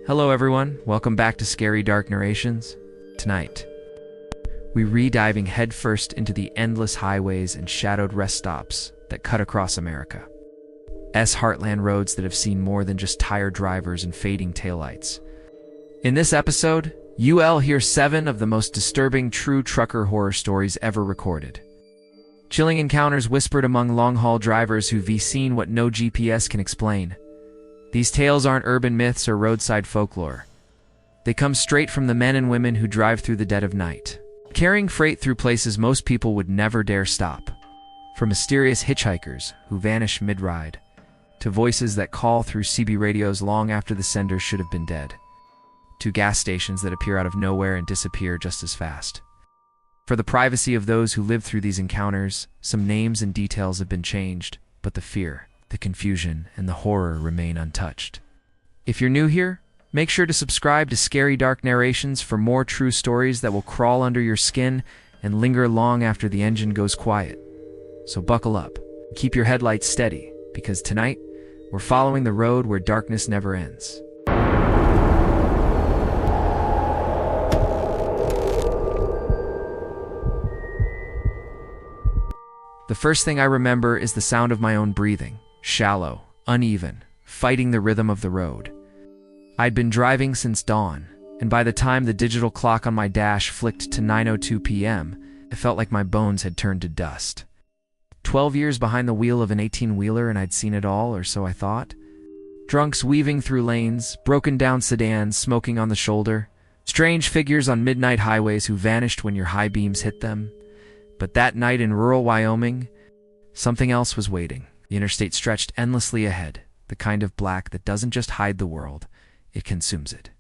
Hello everyone, welcome back to Scary Dark Narrations. Tonight, we re-diving headfirst into the endless highways and shadowed rest stops that cut across America. Heartland roads that have seen more than just tired drivers and fading taillights. In this episode, you'll hear 7 of the most disturbing true trucker horror stories ever recorded. Chilling encounters whispered among long-haul drivers who've seen what no GPS can explain. These tales aren't urban myths or roadside folklore. They come straight from the men and women who drive through the dead of night, carrying freight through places most people would never dare stop. From mysterious hitchhikers who vanish mid-ride, to voices that call through CB radios long after the sender should have been dead, to gas stations that appear out of nowhere and disappear just as fast. For the privacy of those who live through these encounters, some names and details have been changed, but the fear, the confusion, and the horror remain untouched. If you're new here, make sure to subscribe to Scary Dark Narrations for more true stories that will crawl under your skin and linger long after the engine goes quiet. So buckle up, keep your headlights steady, because tonight, we're following the road where darkness never ends. The first thing I remember is the sound of my own breathing, shallow, uneven, fighting the rhythm of the road. I'd been driving since dawn, and by the time the digital clock on my dash flicked to 9:02 p.m., it felt like my bones had turned to dust. 12 years behind the wheel of an 18-wheeler and I'd seen it all, or so I thought. Drunks weaving through lanes, broken-down sedans smoking on the shoulder, strange figures on midnight highways who vanished when your high beams hit them. But that night in rural Wyoming, something else was waiting. The interstate stretched endlessly ahead, the kind of black that doesn't just hide the world, it consumes it.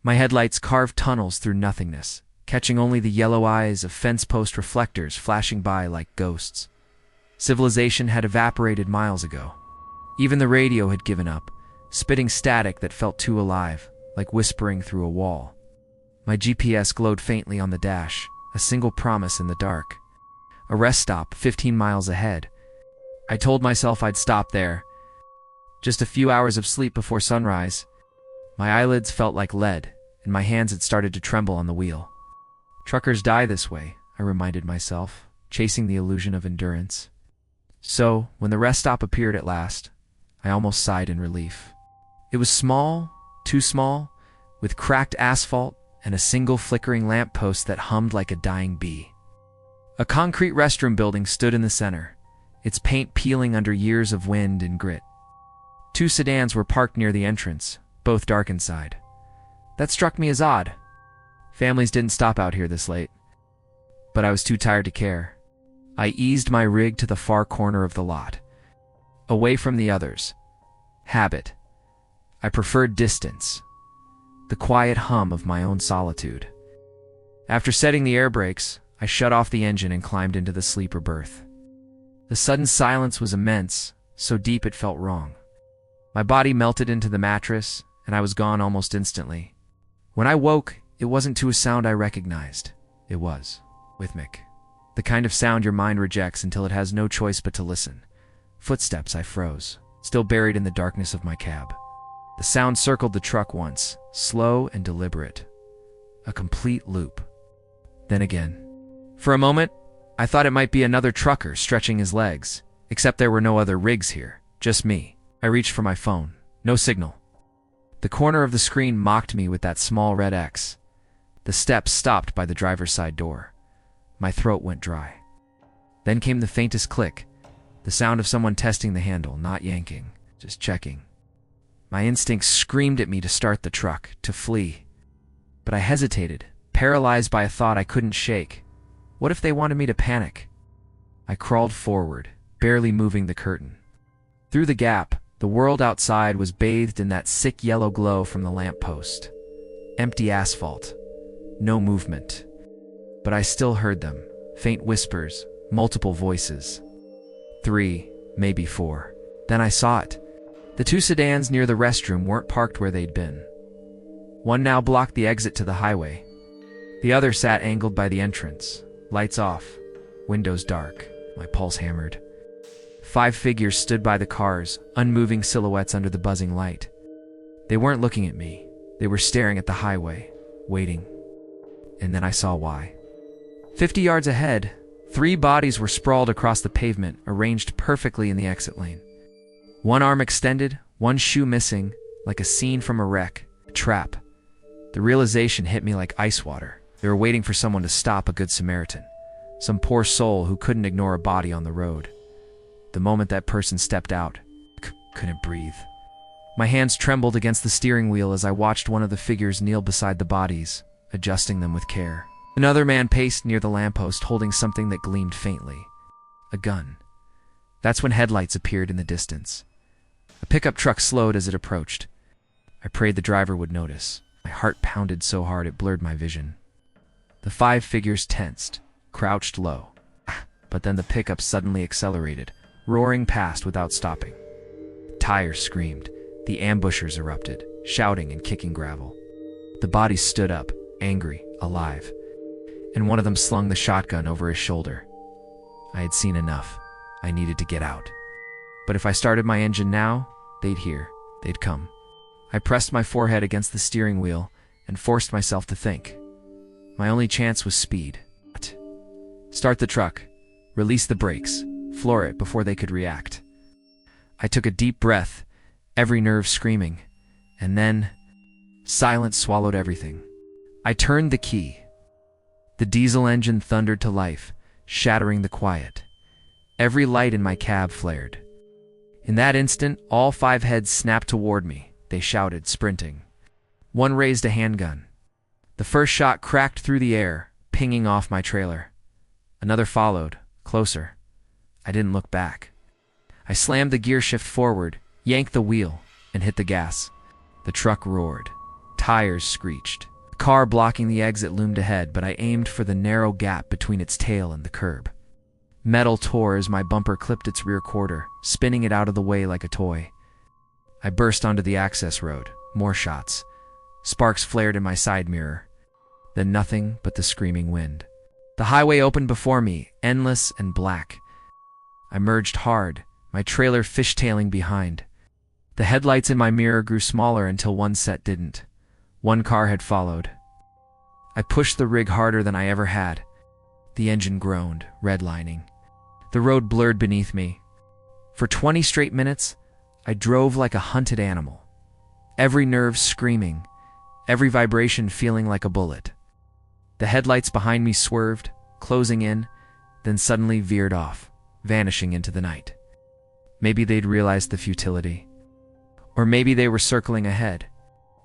My headlights carved tunnels through nothingness, catching only the yellow eyes of fence post reflectors flashing by like ghosts. Civilization had evaporated miles ago. Even the radio had given up, spitting static that felt too alive, like whispering through a wall. My GPS glowed faintly on the dash, a single promise in the dark. A rest stop 15 miles ahead. I told myself I'd stop there. Just a few hours of sleep before sunrise. My eyelids felt like lead, and my hands had started to tremble on the wheel. Truckers die this way, I reminded myself, chasing the illusion of endurance. So, when the rest stop appeared at last, I almost sighed in relief. It was small, too small, with cracked asphalt and a single flickering lamppost that hummed like a dying bee. A concrete restroom building stood in the center, its paint peeling under years of wind and grit. 2 sedans were parked near the entrance, both dark inside. That struck me as odd. Families didn't stop out here this late. But I was too tired to care. I eased my rig to the far corner of the lot, away from the others. Habit. I preferred distance, the quiet hum of my own solitude. After setting the air brakes, I shut off the engine and climbed into the sleeper berth. The sudden silence was immense, so deep it felt wrong. My body melted into the mattress, and I was gone almost instantly. When I woke, it wasn't to a sound I recognized. It was rhythmic. The kind of sound your mind rejects until it has no choice but to listen. Footsteps. I froze, still buried in the darkness of my cab. The sound circled the truck once, slow and deliberate. A complete loop. Then again. For a moment, I thought it might be another trucker stretching his legs, except there were no other rigs here, just me. I reached for my phone. No signal. The corner of the screen mocked me with that small red X. The steps stopped by the driver's side door. My throat went dry. Then came the faintest click, the sound of someone testing the handle, not yanking, just checking. My instincts screamed at me to start the truck, to flee. But I hesitated, paralyzed by a thought I couldn't shake. What if they wanted me to panic? I crawled forward, barely moving the curtain. Through the gap, the world outside was bathed in that sick yellow glow from the lamppost. Empty asphalt. No movement. But I still heard them. Faint whispers, multiple voices. 3, maybe 4. Then I saw it. The 2 sedans near the restroom weren't parked where they'd been. One now blocked the exit to the highway. The other sat angled by the entrance. Lights off, windows dark, my pulse hammered. 5 figures stood by the cars, unmoving silhouettes under the buzzing light. They weren't looking at me. They were staring at the highway, waiting. And then I saw why. 50 yards ahead, 3 bodies were sprawled across the pavement, arranged perfectly in the exit lane. One arm extended, one shoe missing, like a scene from a wreck, a trap. The realization hit me like ice water. They were waiting for someone to stop, a good Samaritan. Some poor soul who couldn't ignore a body on the road. The moment that person stepped out, couldn't breathe. My hands trembled against the steering wheel as I watched one of the figures kneel beside the bodies, adjusting them with care. Another man paced near the lamppost holding something that gleamed faintly. A gun. That's when headlights appeared in the distance. A pickup truck slowed as it approached. I prayed the driver would notice. My heart pounded so hard it blurred my vision. The 5 figures tensed, crouched low. But then the pickup suddenly accelerated, roaring past without stopping. Tires screamed. The ambushers erupted, shouting and kicking gravel. The bodies stood up, angry, alive, and one of them slung the shotgun over his shoulder. I had seen enough. I needed to get out. But if I started my engine now, they'd hear. They'd come. I pressed my forehead against the steering wheel and forced myself to think. My only chance was speed. Start the truck, release the brakes, floor it before they could react. I took a deep breath, every nerve screaming, and then silence swallowed everything. I turned the key. The diesel engine thundered to life, shattering the quiet. Every light in my cab flared. In that instant, all 5 heads snapped toward me. They shouted, sprinting. One raised a handgun. The first shot cracked through the air, pinging off my trailer. Another followed, closer. I didn't look back. I slammed the gear shift forward, yanked the wheel, and hit the gas. The truck roared. Tires screeched. The car blocking the exit loomed ahead, but I aimed for the narrow gap between its tail and the curb. Metal tore as my bumper clipped its rear quarter, spinning it out of the way like a toy. I burst onto the access road. More shots. Sparks flared in my side mirror. Then nothing but the screaming wind. The highway opened before me, endless and black. I merged hard, my trailer fishtailing behind. The headlights in my mirror grew smaller until one set didn't. One car had followed. I pushed the rig harder than I ever had. The engine groaned, redlining. The road blurred beneath me. For 20 straight minutes, I drove like a hunted animal. Every nerve screaming, every vibration feeling like a bullet. The headlights behind me swerved, closing in, then suddenly veered off, vanishing into the night. Maybe they'd realized the futility. Or maybe they were circling ahead.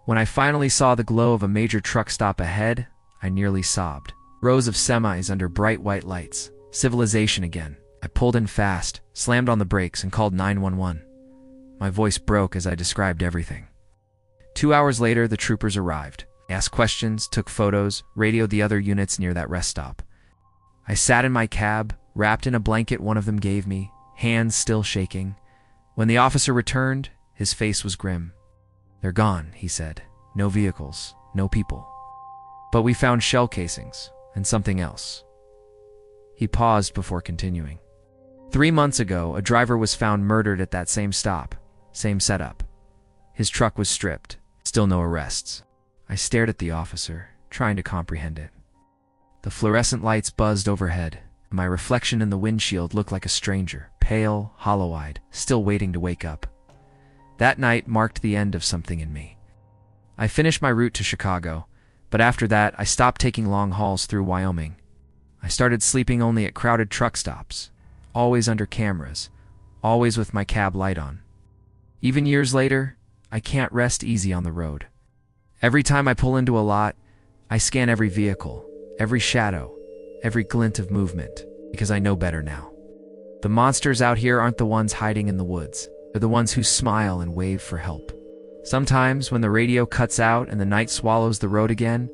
When I finally saw the glow of a major truck stop ahead, I nearly sobbed. Rows of semis under bright white lights. Civilization again. I pulled in fast, slammed on the brakes, and called 911. My voice broke as I described everything. 2 hours later, the troopers arrived. I asked questions, took photos, radioed the other units near that rest stop. I sat in my cab, wrapped in a blanket one of them gave me, hands still shaking. When the officer returned, his face was grim. "They're gone," he said. "No vehicles, no people. But we found shell casings, and something else." He paused before continuing. 3 months ago, a driver was found murdered at that same stop, same setup. His truck was stripped, still no arrests. I stared at the officer, trying to comprehend it. The fluorescent lights buzzed overhead, and my reflection in the windshield looked like a stranger, pale, hollow-eyed, still waiting to wake up. That night marked the end of something in me. I finished my route to Chicago, but after that, I stopped taking long hauls through Wyoming. I started sleeping only at crowded truck stops, always under cameras, always with my cab light on. Even years later, I can't rest easy on the road. Every time I pull into a lot, I scan every vehicle, every shadow, every glint of movement, because I know better now. The monsters out here aren't the ones hiding in the woods. They're the ones who smile and wave for help. Sometimes when the radio cuts out and the night swallows the road again,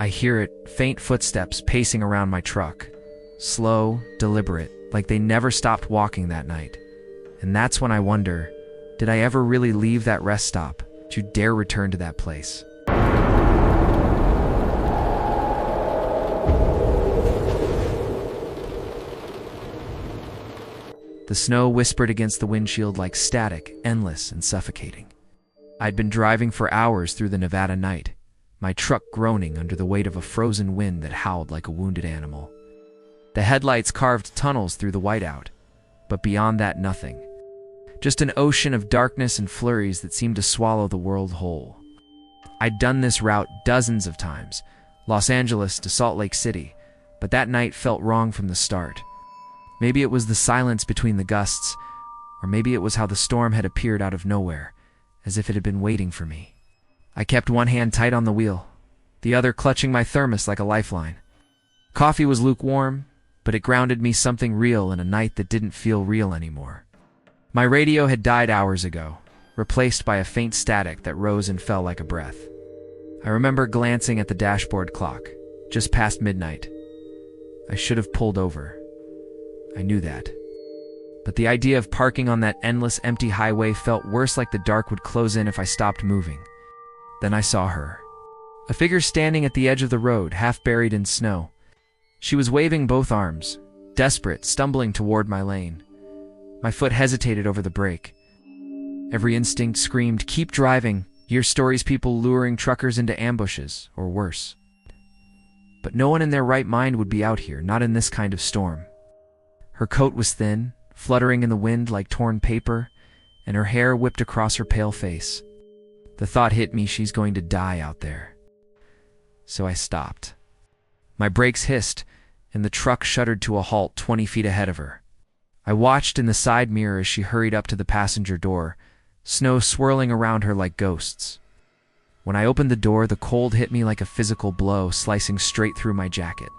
I hear it, faint footsteps pacing around my truck. Slow, deliberate, like they never stopped walking that night. And that's when I wonder, did I ever really leave that rest stop? Did you dare return to that place? The snow whispered against the windshield like static, endless and suffocating. I'd been driving for hours through the Nevada night, my truck groaning under the weight of a frozen wind that howled like a wounded animal. The headlights carved tunnels through the whiteout, but beyond that, nothing. Just an ocean of darkness and flurries that seemed to swallow the world whole. I'd done this route dozens of times, Los Angeles to Salt Lake City, but that night felt wrong from the start. Maybe it was the silence between the gusts, or maybe it was how the storm had appeared out of nowhere, as if it had been waiting for me. I kept one hand tight on the wheel, the other clutching my thermos like a lifeline. Coffee was lukewarm, but it grounded me something real in a night that didn't feel real anymore. My radio had died hours ago, replaced by a faint static that rose and fell like a breath. I remember glancing at the dashboard clock, just past midnight. I should have pulled over. I knew that. But the idea of parking on that endless empty highway felt worse, like the dark would close in if I stopped moving. Then I saw her. A figure standing at the edge of the road, half buried in snow. She was waving both arms, desperate, stumbling toward my lane. My foot hesitated over the brake. Every instinct screamed, "Keep driving. Hear stories, people luring truckers into ambushes, or worse." But no one in their right mind would be out here, not in this kind of storm. Her coat was thin, fluttering in the wind like torn paper, and her hair whipped across her pale face. The thought hit me, she's going to die out there. So I stopped. My brakes hissed, and the truck shuddered to a halt 20 feet ahead of her. I watched in the side mirror as she hurried up to the passenger door, snow swirling around her like ghosts. When I opened the door, the cold hit me like a physical blow, slicing straight through my jacket.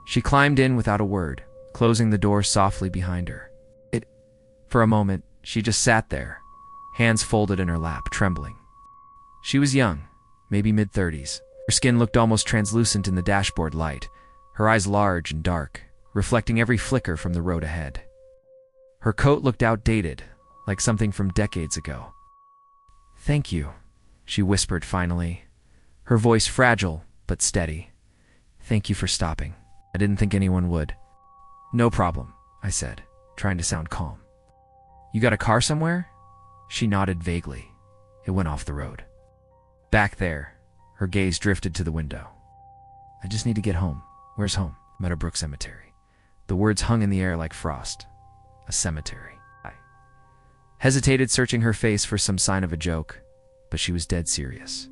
She climbed in without a word, closing the door softly behind her. For a moment, she just sat there, hands folded in her lap, trembling. She was young, maybe mid-30s. Her skin looked almost translucent in the dashboard light, her eyes large and dark, reflecting every flicker from the road ahead. Her coat looked outdated, like something from decades ago. "Thank you," she whispered finally, her voice fragile but steady. "Thank you for stopping. I didn't think anyone would." "No problem," I said, trying to sound calm. "You got a car somewhere?" She nodded vaguely. It went off the road. "Back there." Her gaze drifted to the window. "I just need to get home." "Where's home?" "Meadowbrook Cemetery." The words hung in the air like frost. A cemetery. I hesitated, searching her face for some sign of a joke, but she was dead serious.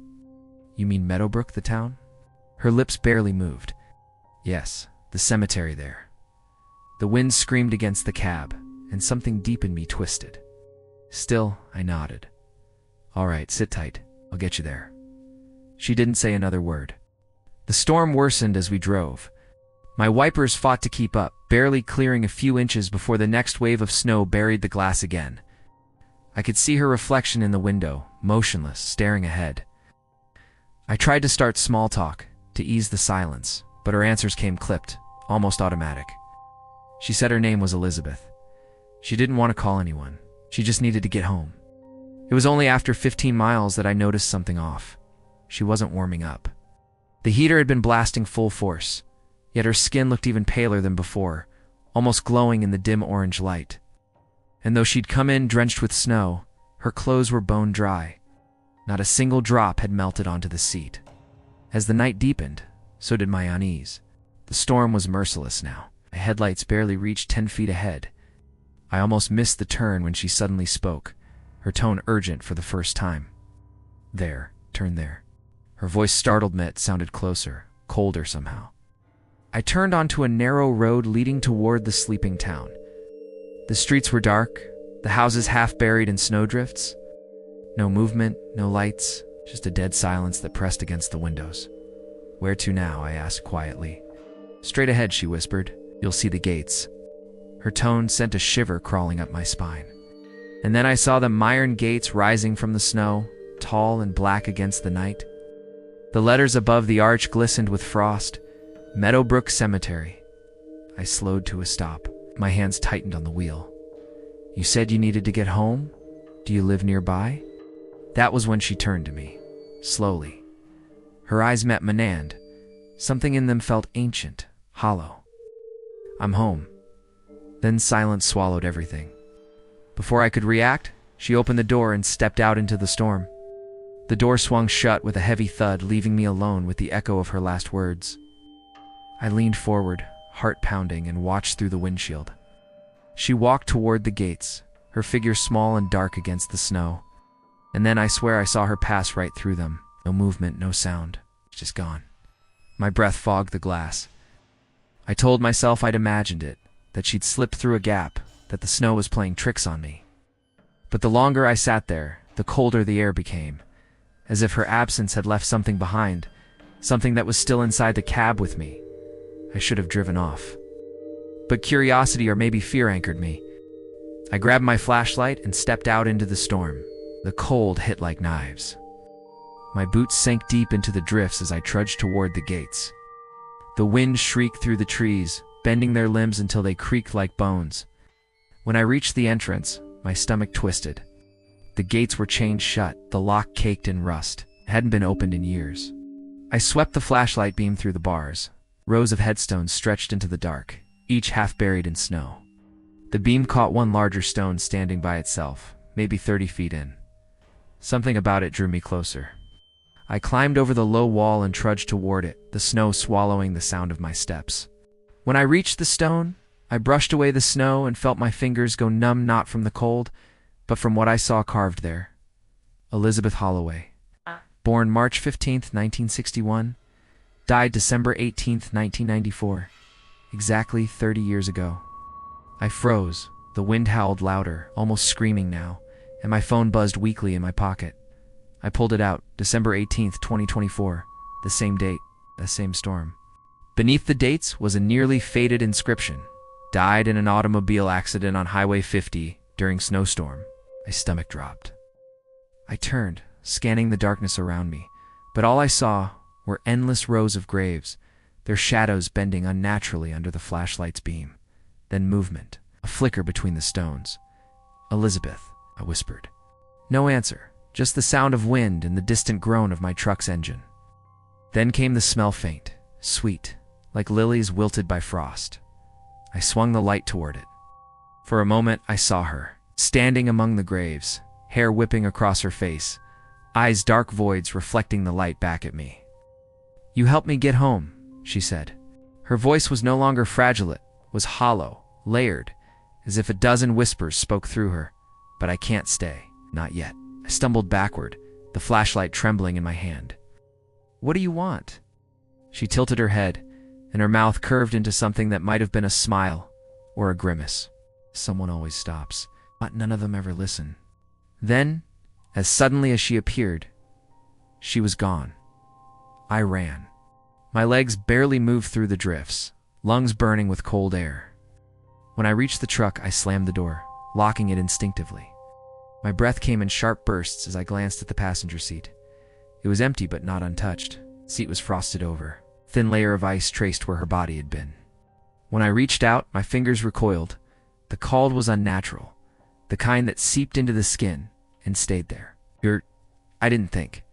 "You mean Meadowbrook, the town?" Her lips barely moved. "Yes, the cemetery there." The wind screamed against the cab, and something deep in me twisted. Still, I nodded. "All right, sit tight. I'll get you there." She didn't say another word. The storm worsened as we drove. My wipers fought to keep up, barely clearing a few inches before the next wave of snow buried the glass again. I could see her reflection in the window, motionless, staring ahead. I tried to start small talk, to ease the silence, but her answers came clipped, almost automatic. She said her name was Elizabeth. She didn't want to call anyone. She just needed to get home. It was only after 15 miles that I noticed something off. She wasn't warming up. The heater had been blasting full force, yet her skin looked even paler than before, almost glowing in the dim orange light. And though she'd come in drenched with snow, her clothes were bone dry. Not a single drop had melted onto the seat. As the night deepened, so did my unease. The storm was merciless now. My headlights barely reached 10 feet ahead. I almost missed the turn when she suddenly spoke, her tone urgent for the first time. "There, turn there." Her voice startled me. It sounded closer, colder somehow. I turned onto a narrow road leading toward the sleeping town. The streets were dark, the houses half buried in snowdrifts. No movement, no lights, just a dead silence that pressed against the windows. "Where to now?" I asked quietly. "Straight ahead," she whispered. "You'll see the gates." Her tone sent a shiver crawling up my spine. And then I saw the iron gates rising from the snow, tall and black against the night. The letters above the arch glistened with frost. Meadowbrook Cemetery. I slowed to a stop. My hands tightened on the wheel. "You said you needed to get home? Do you live nearby?" That was when she turned to me, slowly. Her eyes met Manand. Something in them felt ancient, hollow. "I'm home." Then silence swallowed everything. Before I could react, she opened the door and stepped out into the storm. The door swung shut with a heavy thud, leaving me alone with the echo of her last words. I leaned forward, heart pounding, and watched through the windshield. She walked toward the gates, her figure small and dark against the snow. And then I swear I saw her pass right through them. No movement, no sound, just gone. My breath fogged the glass. I told myself I'd imagined it, that she'd slipped through a gap, that the snow was playing tricks on me. But the longer I sat there, the colder the air became, as if her absence had left something behind, something that was still inside the cab with me. I should have driven off. But curiosity or maybe fear anchored me. I grabbed my flashlight and stepped out into the storm. The cold hit like knives. My boots sank deep into the drifts as I trudged toward the gates. The wind shrieked through the trees, bending their limbs until they creaked like bones. When I reached the entrance, my stomach twisted. The gates were chained shut, the lock caked in rust. It hadn't been opened in years. I swept the flashlight beam through the bars. Rows of headstones stretched into the dark, each half buried in snow. The beam caught one larger stone standing by itself, maybe 30 feet in. Something about it drew me closer. I climbed over the low wall and trudged toward it, the snow swallowing the sound of my steps. When I reached the stone, I brushed away the snow and felt my fingers go numb, not from the cold, but from what I saw carved there. Elizabeth Holloway. Born March 15, 1961. Died December 18, 1994. Exactly 30 years ago. I froze. The wind howled louder, almost screaming now, and my phone buzzed weakly in my pocket. I pulled it out, December 18, 2024. The same date, the same storm. Beneath the dates was a nearly faded inscription. Died in an automobile accident on Highway 50 during snowstorm. My stomach dropped. I turned, scanning the darkness around me, but all I saw were endless rows of graves, their shadows bending unnaturally under the flashlight's beam. Then movement, a flicker between the stones. "Elizabeth," I whispered. No answer, just the sound of wind and the distant groan of my truck's engine. Then came the smell, faint, sweet, like lilies wilted by frost. I swung the light toward it. For a moment I saw her, standing among the graves, hair whipping across her face, eyes dark voids reflecting the light back at me. "You helped me get home," she said. Her voice was no longer fragile, it was hollow, layered, as if a dozen whispers spoke through her. "But I can't stay, not yet." I stumbled backward, the flashlight trembling in my hand. "What do you want?" She tilted her head, and her mouth curved into something that might have been a smile or a grimace. Someone always stops, but none of them ever listen. Then, as suddenly as she appeared, she was gone. I ran. My legs barely moved through the drifts, lungs burning with cold air. When I reached the truck, I slammed the door, locking it instinctively. My breath came in sharp bursts as I glanced at the passenger seat. It was empty but not untouched. The seat was frosted over. A thin layer of ice traced where her body had been. When I reached out, my fingers recoiled. The cold was unnatural, the kind that seeped into the skin and stayed there. I didn't think.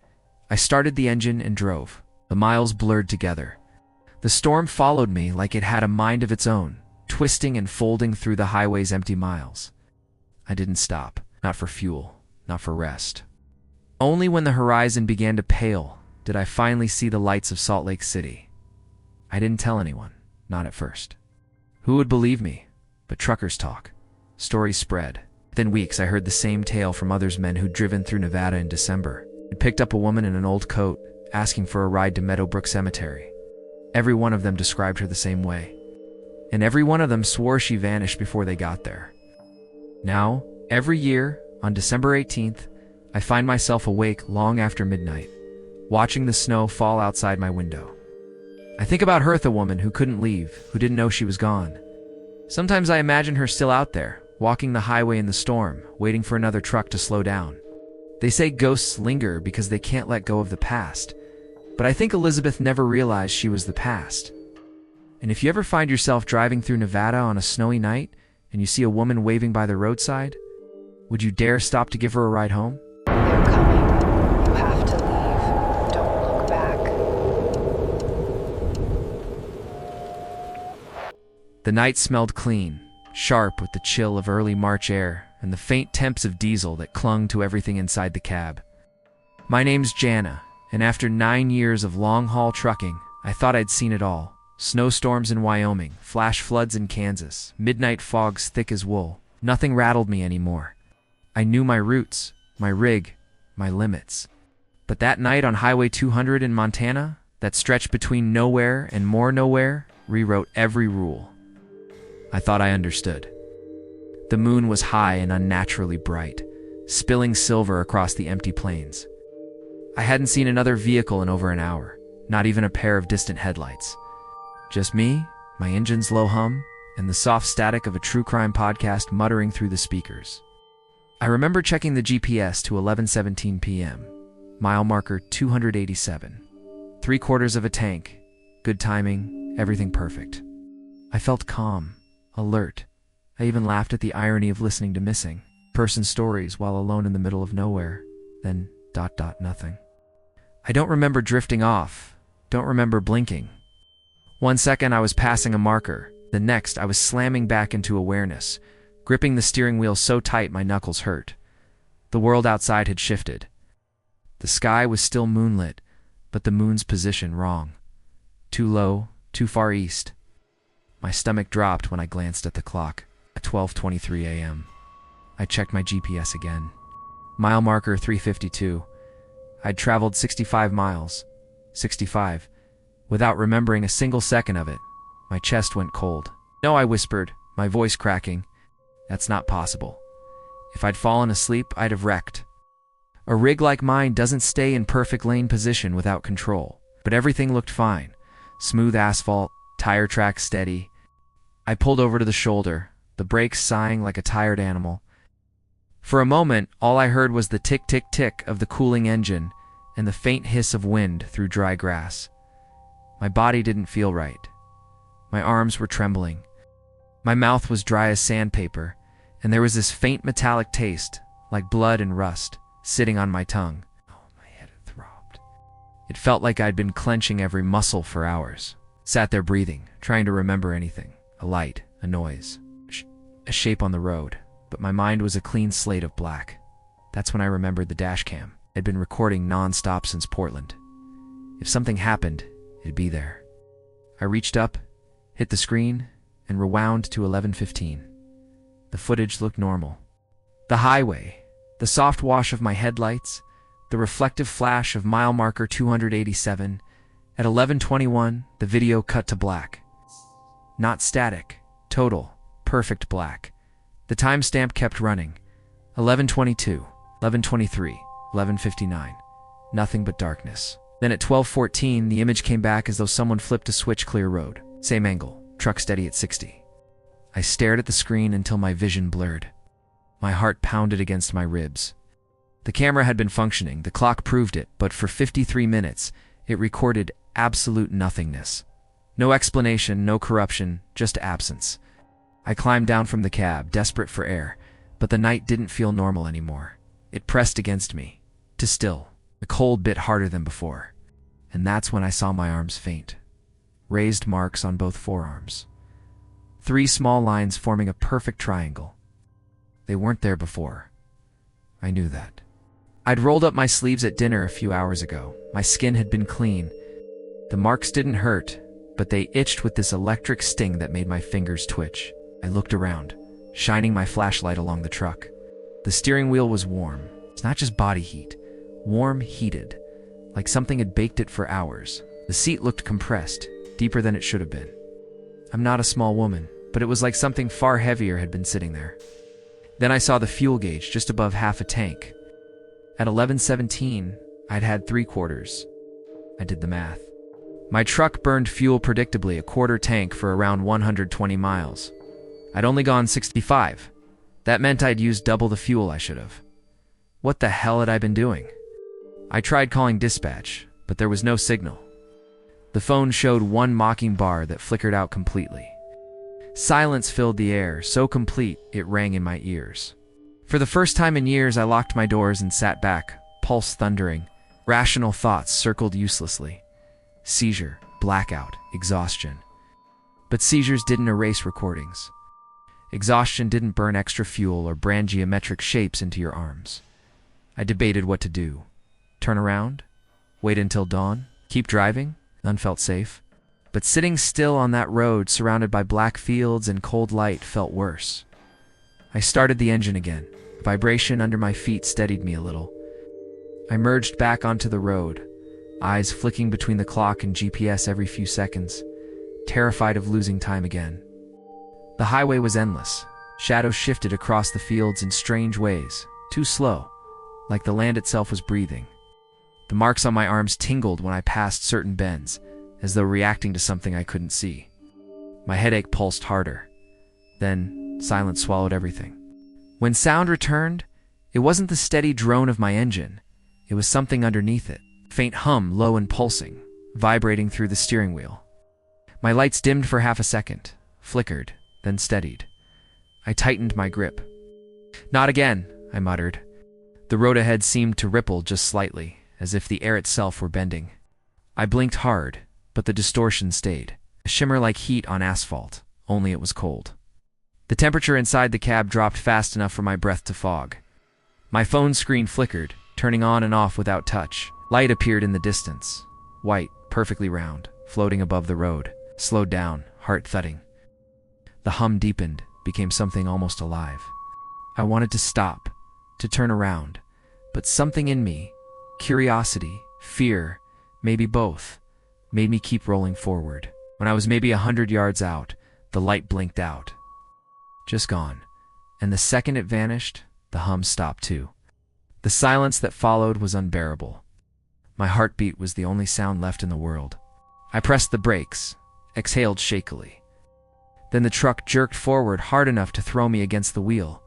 I started the engine and drove. The miles blurred together. The storm followed me like it had a mind of its own, twisting and folding through the highway's empty miles. I didn't stop, not for fuel, not for rest. Only when the horizon began to pale did I finally see the lights of Salt Lake City. I didn't tell anyone, not at first. Who would believe me? But truckers talk. Stories spread. Within weeks I heard the same tale from others, men who'd driven through Nevada in December. They'd picked up a woman in an old coat, asking for a ride to Meadowbrook Cemetery. Every one of them described her the same way. And every one of them swore she vanished before they got there. Now, every year, on December 18th, I find myself awake long after midnight, watching the snow fall outside my window. I think about her, the woman who couldn't leave, who didn't know she was gone. Sometimes I imagine her still out there, walking the highway in the storm, waiting for another truck to slow down. They say ghosts linger because they can't let go of the past, but I think Elizabeth never realized she was the past. And if you ever find yourself driving through Nevada on a snowy night and you see a woman waving by the roadside, would you dare stop to give her a ride home? They're coming. You have to leave. Don't look back. The night smelled clean, sharp with the chill of early March air and the faint temps of diesel that clung to everything inside the cab. My name's Jana, and after 9 years of long-haul trucking, I thought I'd seen it all. Snowstorms in Wyoming, flash floods in Kansas, midnight fogs thick as wool. Nothing rattled me anymore. I knew my routes, my rig, my limits. But that night on Highway 200 in Montana, that stretch between nowhere and more nowhere, rewrote every rule. I thought I understood. The moon was high and unnaturally bright, spilling silver across the empty plains. I hadn't seen another vehicle in over an hour, not even a pair of distant headlights. Just me, my engine's low hum, and the soft static of a true crime podcast muttering through the speakers. I remember checking the GPS to 11:17 p.m., mile marker 287. 3/4 of a tank, good timing, everything perfect. I felt calm, alert. I even laughed at the irony of listening to missing person stories while alone in the middle of nowhere, then ... nothing. I don't remember drifting off, don't remember blinking. 1 second I was passing a marker, the next I was slamming back into awareness, gripping the steering wheel so tight my knuckles hurt. The world outside had shifted. The sky was still moonlit, but the moon's position wrong. Too low, too far east. My stomach dropped when I glanced at the clock, at 12:23 a.m. I checked my GPS again. Mile marker 352. I'd traveled 65 miles. 65. Without remembering a single second of it, my chest went cold. No, I whispered, my voice cracking. That's not possible. If I'd fallen asleep, I'd have wrecked. A rig like mine doesn't stay in perfect lane position without control, but everything looked fine. Smooth asphalt, tire track steady. I pulled over to the shoulder, the brakes sighing like a tired animal. For a moment, all I heard was the tick-tick-tick of the cooling engine and the faint hiss of wind through dry grass. My body didn't feel right. My arms were trembling. My mouth was dry as sandpaper, and there was this faint metallic taste, like blood and rust, sitting on my tongue. Oh, my head had throbbed. It felt like I'd been clenching every muscle for hours. Sat there breathing, trying to remember anything. A light, a noise, a shape on the road. But my mind was a clean slate of black. That's when I remembered the dash cam. I'd been recording non-stop since Portland. If something happened, it'd be there. I reached up, hit the screen, and rewound to 11:15. The footage looked normal. The highway, the soft wash of my headlights, the reflective flash of mile marker 287. At 11:21, the video cut to black. Not static, total, perfect black. The timestamp kept running. 11:22, 11:23, 11:59. Nothing but darkness. Then at 12:14, the image came back as though someone flipped a switch. Clear road. Same angle. Truck steady at 60. I stared at the screen until my vision blurred. My heart pounded against my ribs. The camera had been functioning, the clock proved it, but for 53 minutes, it recorded absolute nothingness. No explanation, no corruption, just absence. I climbed down from the cab, desperate for air, but the night didn't feel normal anymore. It pressed against me, to still. The cold bit harder than before. And that's when I saw my arms faint. Raised marks on both forearms. 3 small lines forming a perfect triangle. They weren't there before. I knew that. I'd rolled up my sleeves at dinner a few hours ago. My skin had been clean. The marks didn't hurt, but they itched with this electric sting that made my fingers twitch. I looked around, shining my flashlight along the truck. The steering wheel was warm. It's not just body heat. Warm, heated, like something had baked it for hours. The seat looked compressed, deeper than it should have been. I'm not a small woman, but it was like something far heavier had been sitting there. Then I saw the fuel gauge just above half a tank. At 11:17, I'd had 3/4. I did the math. My truck burned fuel predictably, a quarter tank for around 120 miles. I'd only gone 65. That meant I'd used double the fuel I should have. What the hell had I been doing? I tried calling dispatch, but there was no signal. The phone showed one mocking bar that flickered out completely. Silence filled the air, so complete it rang in my ears. For the first time in years, I locked my doors and sat back, pulse thundering. Rational thoughts circled uselessly. Seizure, blackout, exhaustion. But seizures didn't erase recordings. Exhaustion didn't burn extra fuel or brand geometric shapes into your arms. I debated what to do. Turn around? Wait until dawn? Keep driving? None felt safe. But sitting still on that road, surrounded by black fields and cold light, felt worse. I started the engine again. Vibration under my feet steadied me a little. I merged back onto the road, eyes flicking between the clock and GPS every few seconds, terrified of losing time again. The highway was endless. Shadows shifted across the fields in strange ways, too slow, like the land itself was breathing. The marks on my arms tingled when I passed certain bends, as though reacting to something I couldn't see. My headache pulsed harder. Then, silence swallowed everything. When sound returned, it wasn't the steady drone of my engine. It was something underneath it, faint hum, low and pulsing, vibrating through the steering wheel. My lights dimmed for half a second, flickered, then steadied. I tightened my grip. Not again, I muttered. The road ahead seemed to ripple just slightly, as if the air itself were bending. I blinked hard, but the distortion stayed, a shimmer like heat on asphalt, only it was cold. The temperature inside the cab dropped fast enough for my breath to fog. My phone screen flickered, turning on and off without touch. Light appeared in the distance, white, perfectly round, floating above the road, slowed down, heart thudding. The hum deepened, became something almost alive. I wanted to stop, to turn around, but something in me, curiosity, fear, maybe both, made me keep rolling forward. When I was maybe 100 yards out, the light blinked out. Just gone. And the second it vanished, the hum stopped too. The silence that followed was unbearable. My heartbeat was the only sound left in the world. I pressed the brakes, exhaled shakily. Then the truck jerked forward hard enough to throw me against the wheel.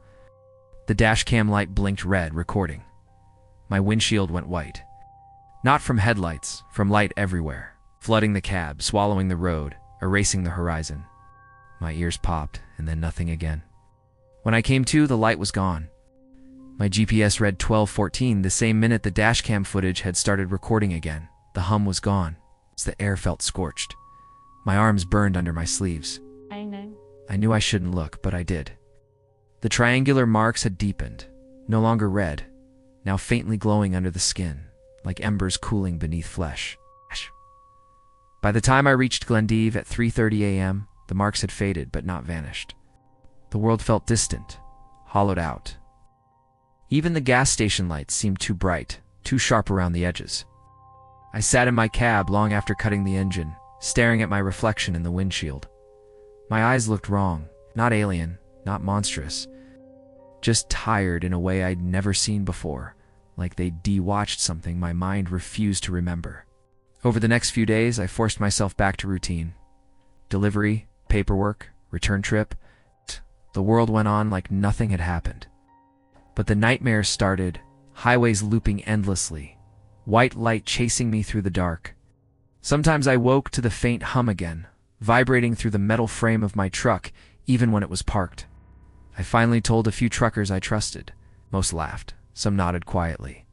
The dash cam light blinked red, recording. My windshield went white. Not from headlights, from light everywhere, flooding the cab, swallowing the road, erasing the horizon. My ears popped, and then nothing again. When I came to, the light was gone. My GPS read 12:14 the same minute the dashcam footage had started recording again. The hum was gone. The air felt scorched. My arms burned under my sleeves. I knew I shouldn't look, but I did. The triangular marks had deepened, no longer red, now faintly glowing under the skin, like embers cooling beneath flesh. By the time I reached Glendive at 3:30 a.m., the marks had faded but not vanished. The world felt distant, hollowed out. Even the gas station lights seemed too bright, too sharp around the edges. I sat in my cab long after cutting the engine, staring at my reflection in the windshield. My eyes looked wrong, not alien, not monstrous, just tired in a way I'd never seen before, like they'd de-watched something my mind refused to remember. Over the next few days, I forced myself back to routine. Delivery, paperwork, return trip. The world went on like nothing had happened. But the nightmares started, highways looping endlessly, white light chasing me through the dark. Sometimes I woke to the faint hum again, vibrating through the metal frame of my truck, even when it was parked. I finally told a few truckers I trusted. Most laughed, some nodded quietly.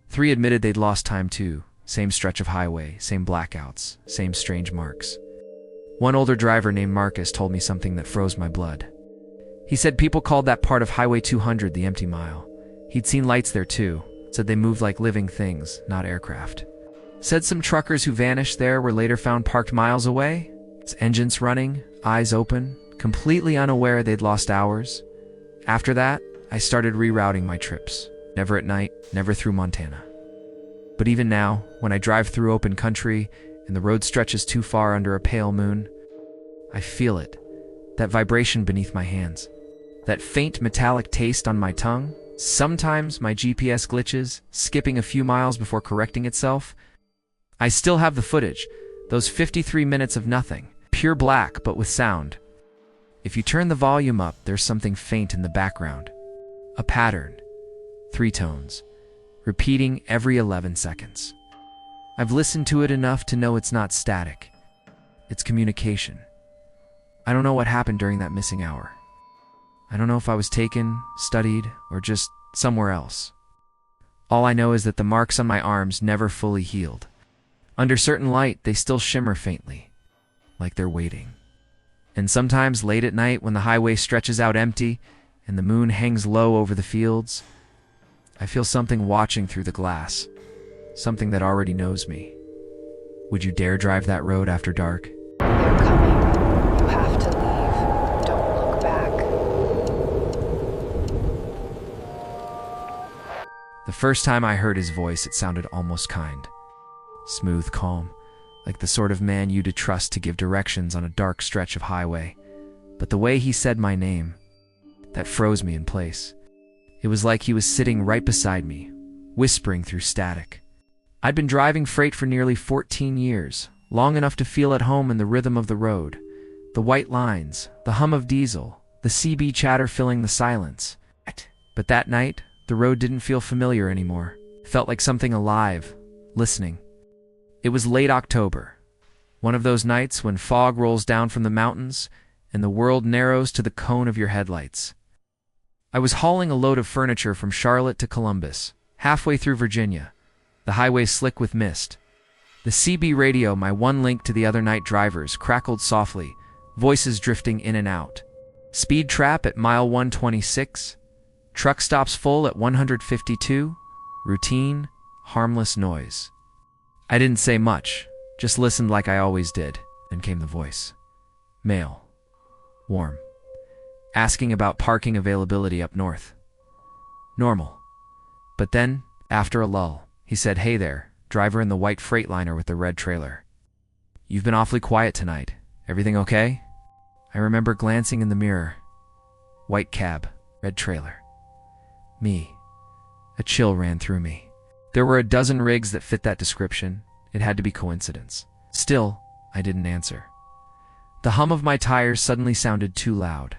3 admitted they'd lost time too. Same stretch of highway, same blackouts, same strange marks. One older driver named Marcus told me something that froze my blood. He said people called that part of Highway 200 the empty mile. He'd seen lights there too, said they moved like living things, not aircraft. Said some truckers who vanished there were later found parked miles away, engines running, eyes open, completely unaware they'd lost hours. After that, I started rerouting my trips. Never at night, never through Montana. But even now, when I drive through open country and the road stretches too far under a pale moon, I feel it, that vibration beneath my hands, that faint metallic taste on my tongue. Sometimes my GPS glitches, skipping a few miles before correcting itself. I still have the footage, those 53 minutes of nothing, pure black but with sound. If you turn the volume up, there's something faint in the background. A pattern, 3 tones, repeating every 11 seconds. I've listened to it enough to know it's not static. It's communication. I don't know what happened during that missing hour. I don't know if I was taken, studied, or just somewhere else. All I know is that the marks on my arms never fully healed. Under certain light, they still shimmer faintly, like they're waiting. And sometimes late at night when the highway stretches out empty and the moon hangs low over the fields, I feel something watching through the glass. something that already knows me. Would you dare drive that road after dark? They're coming. You have to leave. Don't look back. The first time I heard his voice, it sounded almost kind. Smooth, calm, like the sort of man you'd trust to give directions on a dark stretch of highway. But the way he said my name, that froze me in place. It was like he was sitting right beside me, whispering through static. I'd been driving freight for nearly 14 years, long enough to feel at home in the rhythm of the road. The white lines, the hum of diesel, the CB chatter filling the silence. But that night, the road didn't feel familiar anymore. It felt like something alive, listening. It was late October, one of those nights when fog rolls down from the mountains and the world narrows to the cone of your headlights. I was hauling a load of furniture from Charlotte to Columbus, halfway through Virginia, the highway slick with mist. The CB radio, my one link to the other night drivers, crackled softly, voices drifting in and out. Speed trap at mile 126, truck stops full at 152, routine, harmless noise. I didn't say much, just listened like I always did. Then came the voice. Male. Warm. Asking about parking availability up north. Normal. But then, after a lull, he said, "Hey there, driver in the white Freightliner with the red trailer. You've been awfully quiet tonight. Everything okay?" I remember glancing in the mirror. White cab, red trailer. Me. A chill ran through me. There were a dozen rigs that fit that description. It had to be coincidence. Still, I didn't answer. The hum of my tires suddenly sounded too loud.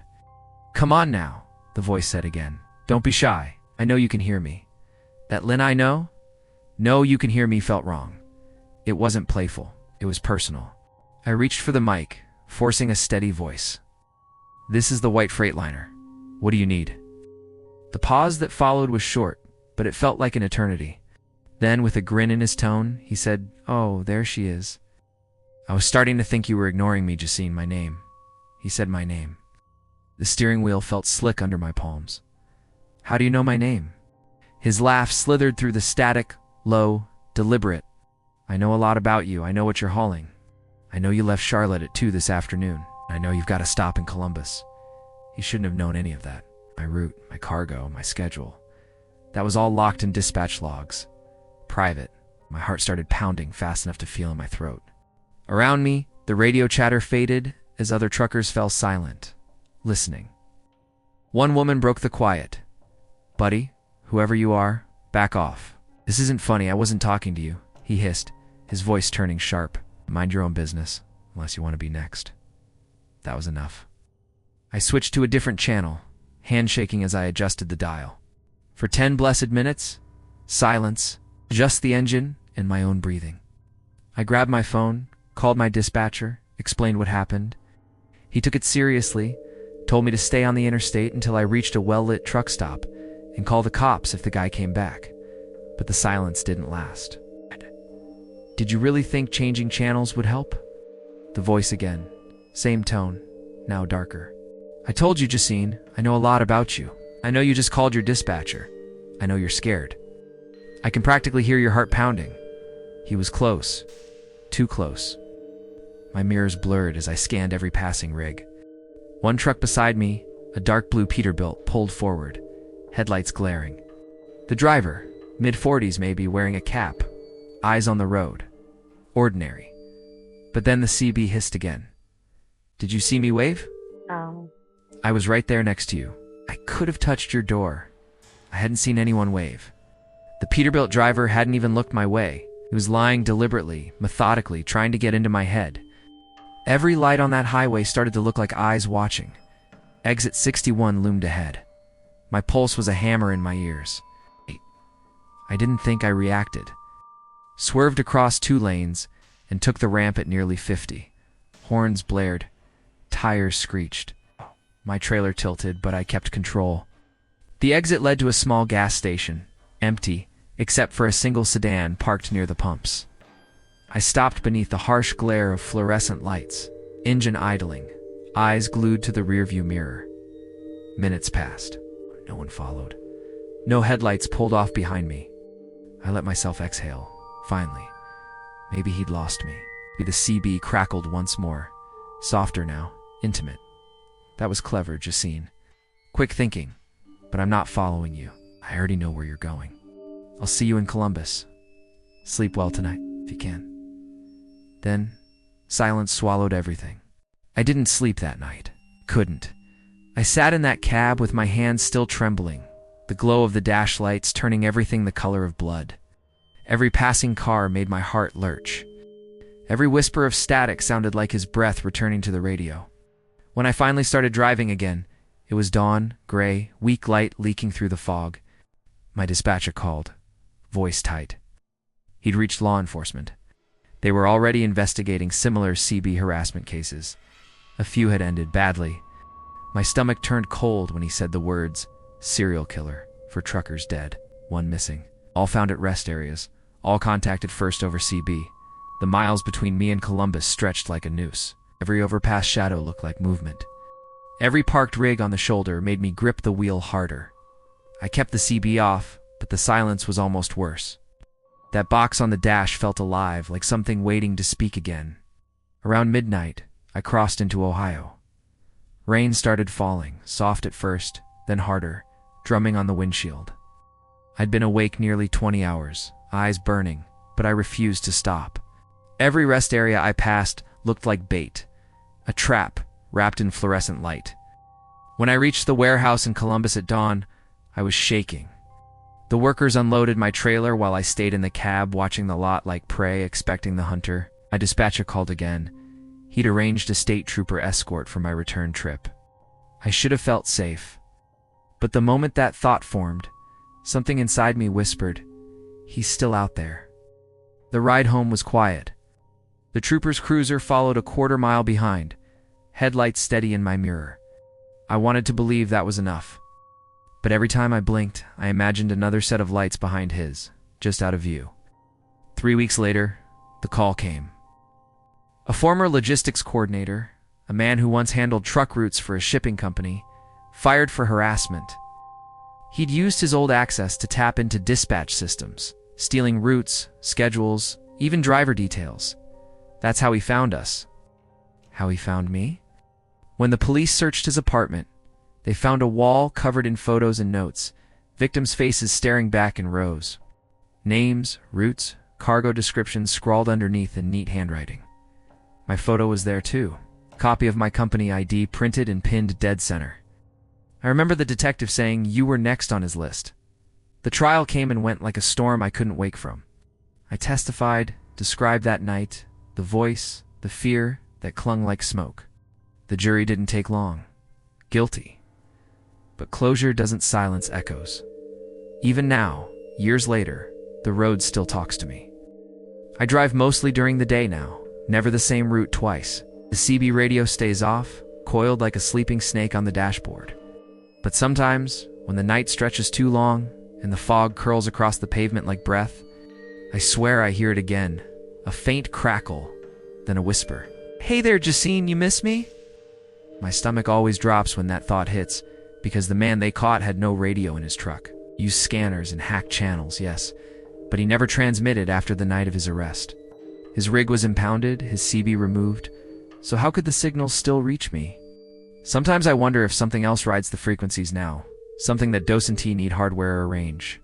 "Come on now," the voice said again. "Don't be shy. I know you can hear me." That Lynn I know? "No, you can hear me" felt wrong. It wasn't playful. It was personal. I reached for the mic, forcing a steady voice. "This is the white Freightliner. What do you need?" The pause that followed was short, but it felt like an eternity. Then, with a grin in his tone, he said, "Oh, there she is." "I was starting to think you were ignoring me, Jacine, my name." He said my name. The steering wheel felt slick under my palms. "How do you know my name?" His laugh slithered through the static, low, deliberate. "I know a lot about you. I know what you're hauling. I know you left Charlotte at 2 this afternoon. I know you've got a stop in Columbus." He shouldn't have known any of that. My route, my cargo, my schedule. That was all locked in dispatch logs. Private. My heart started pounding fast enough to feel in my throat. Around me, the radio chatter faded as other truckers fell silent, listening. One woman broke the quiet. "Buddy, whoever you are, back off. This isn't funny. I wasn't talking to you," he hissed, his voice turning sharp. "Mind your own business, unless you want to be next." That was enough. I switched to a different channel, handshaking as I adjusted the dial. For 10 blessed minutes, silence, just the engine and my own breathing. I grabbed my phone, called my dispatcher, explained what happened. He took it seriously, told me to stay on the interstate until I reached a well-lit truck stop and call the cops if the guy came back. But the silence didn't last. "Did you really think changing channels would help?" The voice again, same tone, now darker. "I told you, Jacine, I know a lot about you. I know you just called your dispatcher. I know you're scared. I can practically hear your heart pounding." He was close. Too close. My mirrors blurred as I scanned every passing rig. One truck beside me, a dark blue Peterbilt, pulled forward, headlights glaring. The driver, mid-40s maybe, wearing a cap, eyes on the road. Ordinary. But then the CB hissed again. "Did you see me wave?" Oh. "I was right there next to you. I could have touched your door. I hadn't seen anyone wave." The Peterbilt driver hadn't even looked my way. He was lying deliberately, methodically, trying to get into my head. Every light on that highway started to look like eyes watching. Exit 61 loomed ahead. My pulse was a hammer in my ears. I didn't think I reacted. Swerved across 2 lanes and took the ramp at nearly 50. Horns blared. Tires screeched. My trailer tilted, but I kept control. The exit led to a small gas station, empty, except for a single sedan parked near the pumps. I stopped beneath the harsh glare of fluorescent lights, engine idling, eyes glued to the rearview mirror. Minutes passed. No one followed. No headlights pulled off behind me. I let myself exhale, Finally. Maybe he'd lost me. The CB crackled once more. Softer now. Intimate. That was clever, Jacine. Quick thinking. But I'm not following you. I already know where you're going. I'll see you in Columbus. Sleep well tonight, if you can. Then, silence swallowed everything. I didn't sleep that night. Couldn't. I sat in that cab with my hands still trembling, the glow of the dash lights turning everything the color of blood. Every passing car made my heart lurch. Every whisper of static sounded like his breath returning to the radio. When I finally started driving again, it was dawn, gray, weak light leaking through the fog. My dispatcher called, voice tight. He'd reached law enforcement. They were already investigating similar CB harassment cases. A few had ended badly. My stomach turned cold when he said the words, serial killer, for truckers dead, one missing. All found at rest areas, all contacted first over CB. The miles between me and Columbus stretched like a noose. Every overpass shadow looked like movement. Every parked rig on the shoulder made me grip the wheel harder. I kept the CB off, but the silence was almost worse. That box on the dash felt alive, like something waiting to speak again. Around midnight, I crossed into Ohio. Rain started falling, soft at first, then harder, drumming on the windshield. I'd been awake nearly 20 hours, eyes burning, but I refused to stop. Every rest area I passed looked like bait, a trap wrapped in fluorescent light. When I reached the warehouse in Columbus at dawn, I was shaking. The workers unloaded my trailer while I stayed in the cab watching the lot like prey, expecting the hunter. My dispatcher called again. He'd arranged a state trooper escort for my return trip. I should have felt safe. But the moment that thought formed, something inside me whispered, he's still out there. The ride home was quiet. The trooper's cruiser followed a quarter-mile behind, headlights steady in my mirror. I wanted to believe that was enough. But every time I blinked, I imagined another set of lights behind his, just out of view. 3 weeks later, the call came. A former logistics coordinator, a man who once handled truck routes for a shipping company, fired for harassment. He'd used his old access to tap into dispatch systems, stealing routes, schedules, even driver details. That's how he found us. How he found me? When the police searched his apartment, they found a wall covered in photos and notes, victims' faces staring back in rows. Names, routes, cargo descriptions scrawled underneath in neat handwriting. My photo was there too, a copy of my company ID printed and pinned dead center. I remember the detective saying you were next on his list. The trial came and went like a storm I couldn't wake from. I testified, described that night, the voice, the fear that clung like smoke. The jury didn't take long. Guilty. But closure doesn't silence echoes. Even now, years later, the road still talks to me. I drive mostly during the day now, never the same route twice. The CB radio stays off, coiled like a sleeping snake on the dashboard. But sometimes, when the night stretches too long and the fog curls across the pavement like breath, I swear I hear it again, a faint crackle, then a whisper. Hey there, Jacine, you miss me? My stomach always drops when that thought hits, because the man they caught had no radio in his truck. Used scanners and hacked channels, yes, but he never transmitted after the night of his arrest. His rig was impounded, his CB removed, so how could the signals still reach me? Sometimes I wonder if something else rides the frequencies now, something that doesn't need hardware or range.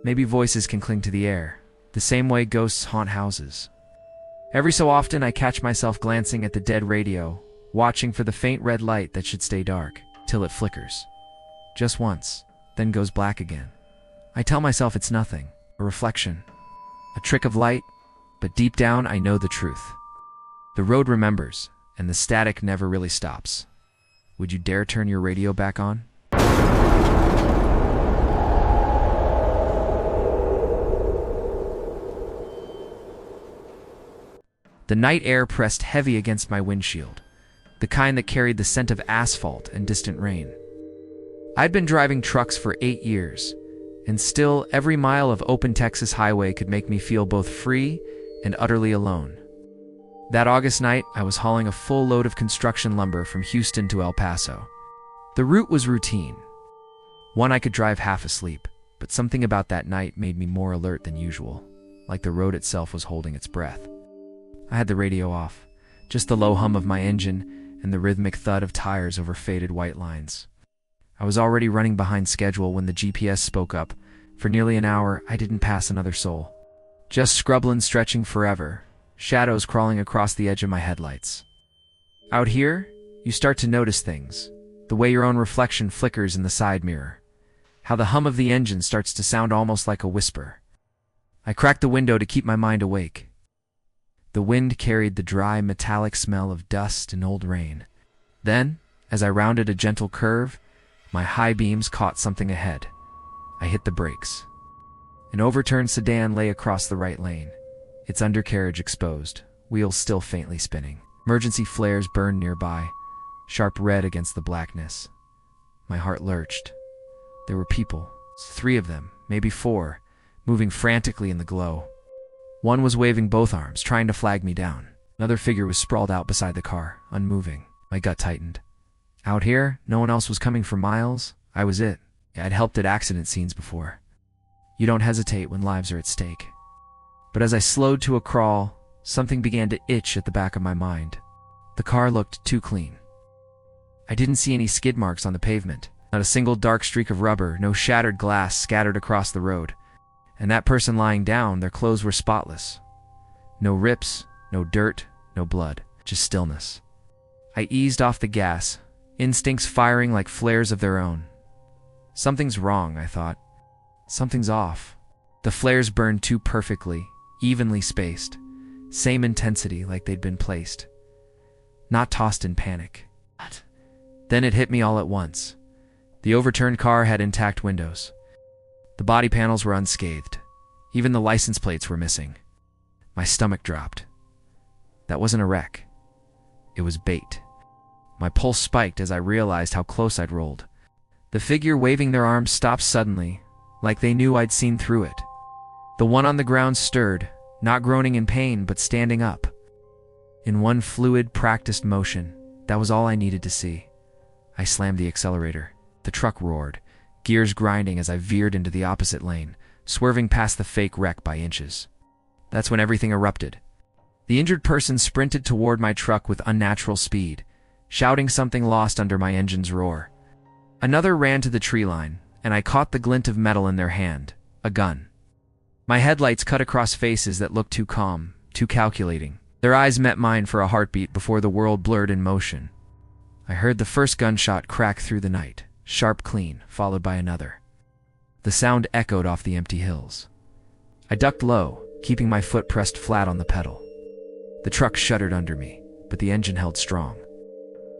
Maybe voices can cling to the air, the same way ghosts haunt houses. Every so often I catch myself glancing at the dead radio, watching for the faint red light that should stay dark, till it flickers. Just once, then goes black again. I tell myself it's nothing, a reflection, a trick of light, but deep down I know the truth. The road remembers, and the static never really stops. Would you dare turn your radio back on? The night air pressed heavy against my windshield, the kind that carried the scent of asphalt and distant rain. I'd been driving trucks for 8 years, and still every mile of open Texas highway could make me feel both free and utterly alone. That August night, I was hauling a full load of construction lumber from Houston to El Paso. The route was routine, one I could drive half asleep, but something about that night made me more alert than usual. like the road itself was holding its breath. I had the radio off, just the low hum of my engine and the rhythmic thud of tires over faded white lines. I was already running behind schedule when the GPS spoke up. For nearly an hour, I didn't pass another soul. Just scrublands stretching forever, shadows crawling across the edge of my headlights. Out here, you start to notice things. The way your own reflection flickers in the side mirror. How the hum of the engine starts to sound almost like a whisper. I cracked the window to keep my mind awake. The wind carried the dry, metallic smell of dust and old rain. Then, as I rounded a gentle curve, my high beams caught something ahead. I hit the brakes. An overturned sedan lay across the right lane, its undercarriage exposed, wheels still faintly spinning. Emergency flares burned nearby, sharp red against the blackness. My heart lurched. There were people, 3 of them, maybe 4, moving frantically in the glow. One was waving both arms, trying to flag me down. Another figure was sprawled out beside the car, unmoving. My gut tightened. Out here, no one else was coming for miles. I was it. I'd helped at accident scenes before. You don't hesitate when lives are at stake. But as I slowed to a crawl, something began to itch at the back of my mind. The car looked too clean. I didn't see any skid marks on the pavement, not a single dark streak of rubber, no shattered glass scattered across the road. And that person lying down, their clothes were spotless. No rips, no dirt, no blood, just stillness. I eased off the gas, instincts firing like flares of their own. Something's wrong, I thought. Something's off. The flares burned too perfectly, evenly spaced. Same intensity like they'd been placed. Not tossed in panic. Then it hit me all at once. The overturned car had intact windows. The body panels were unscathed. Even the license plates were missing. My stomach dropped. That wasn't a wreck. It was bait. My pulse spiked as I realized how close I'd rolled. The figure waving their arms stopped suddenly, like they knew I'd seen through it. The one on the ground stirred, not groaning in pain, but standing up. In one fluid, practiced motion, that was all I needed to see. I slammed the accelerator. The truck roared, gears grinding as I veered into the opposite lane, swerving past the fake wreck by inches. That's when everything erupted. The injured person sprinted toward my truck with unnatural speed, shouting something lost under my engine's roar. Another ran to the tree line, and I caught the glint of metal in their hand, a gun. My headlights cut across faces that looked too calm, too calculating. Their eyes met mine for a heartbeat before the world blurred in motion. I heard the first gunshot crack through the night, sharp, clean, followed by another. The sound echoed off the empty hills. I ducked low, keeping my foot pressed flat on the pedal. The truck shuddered under me, but the engine held strong.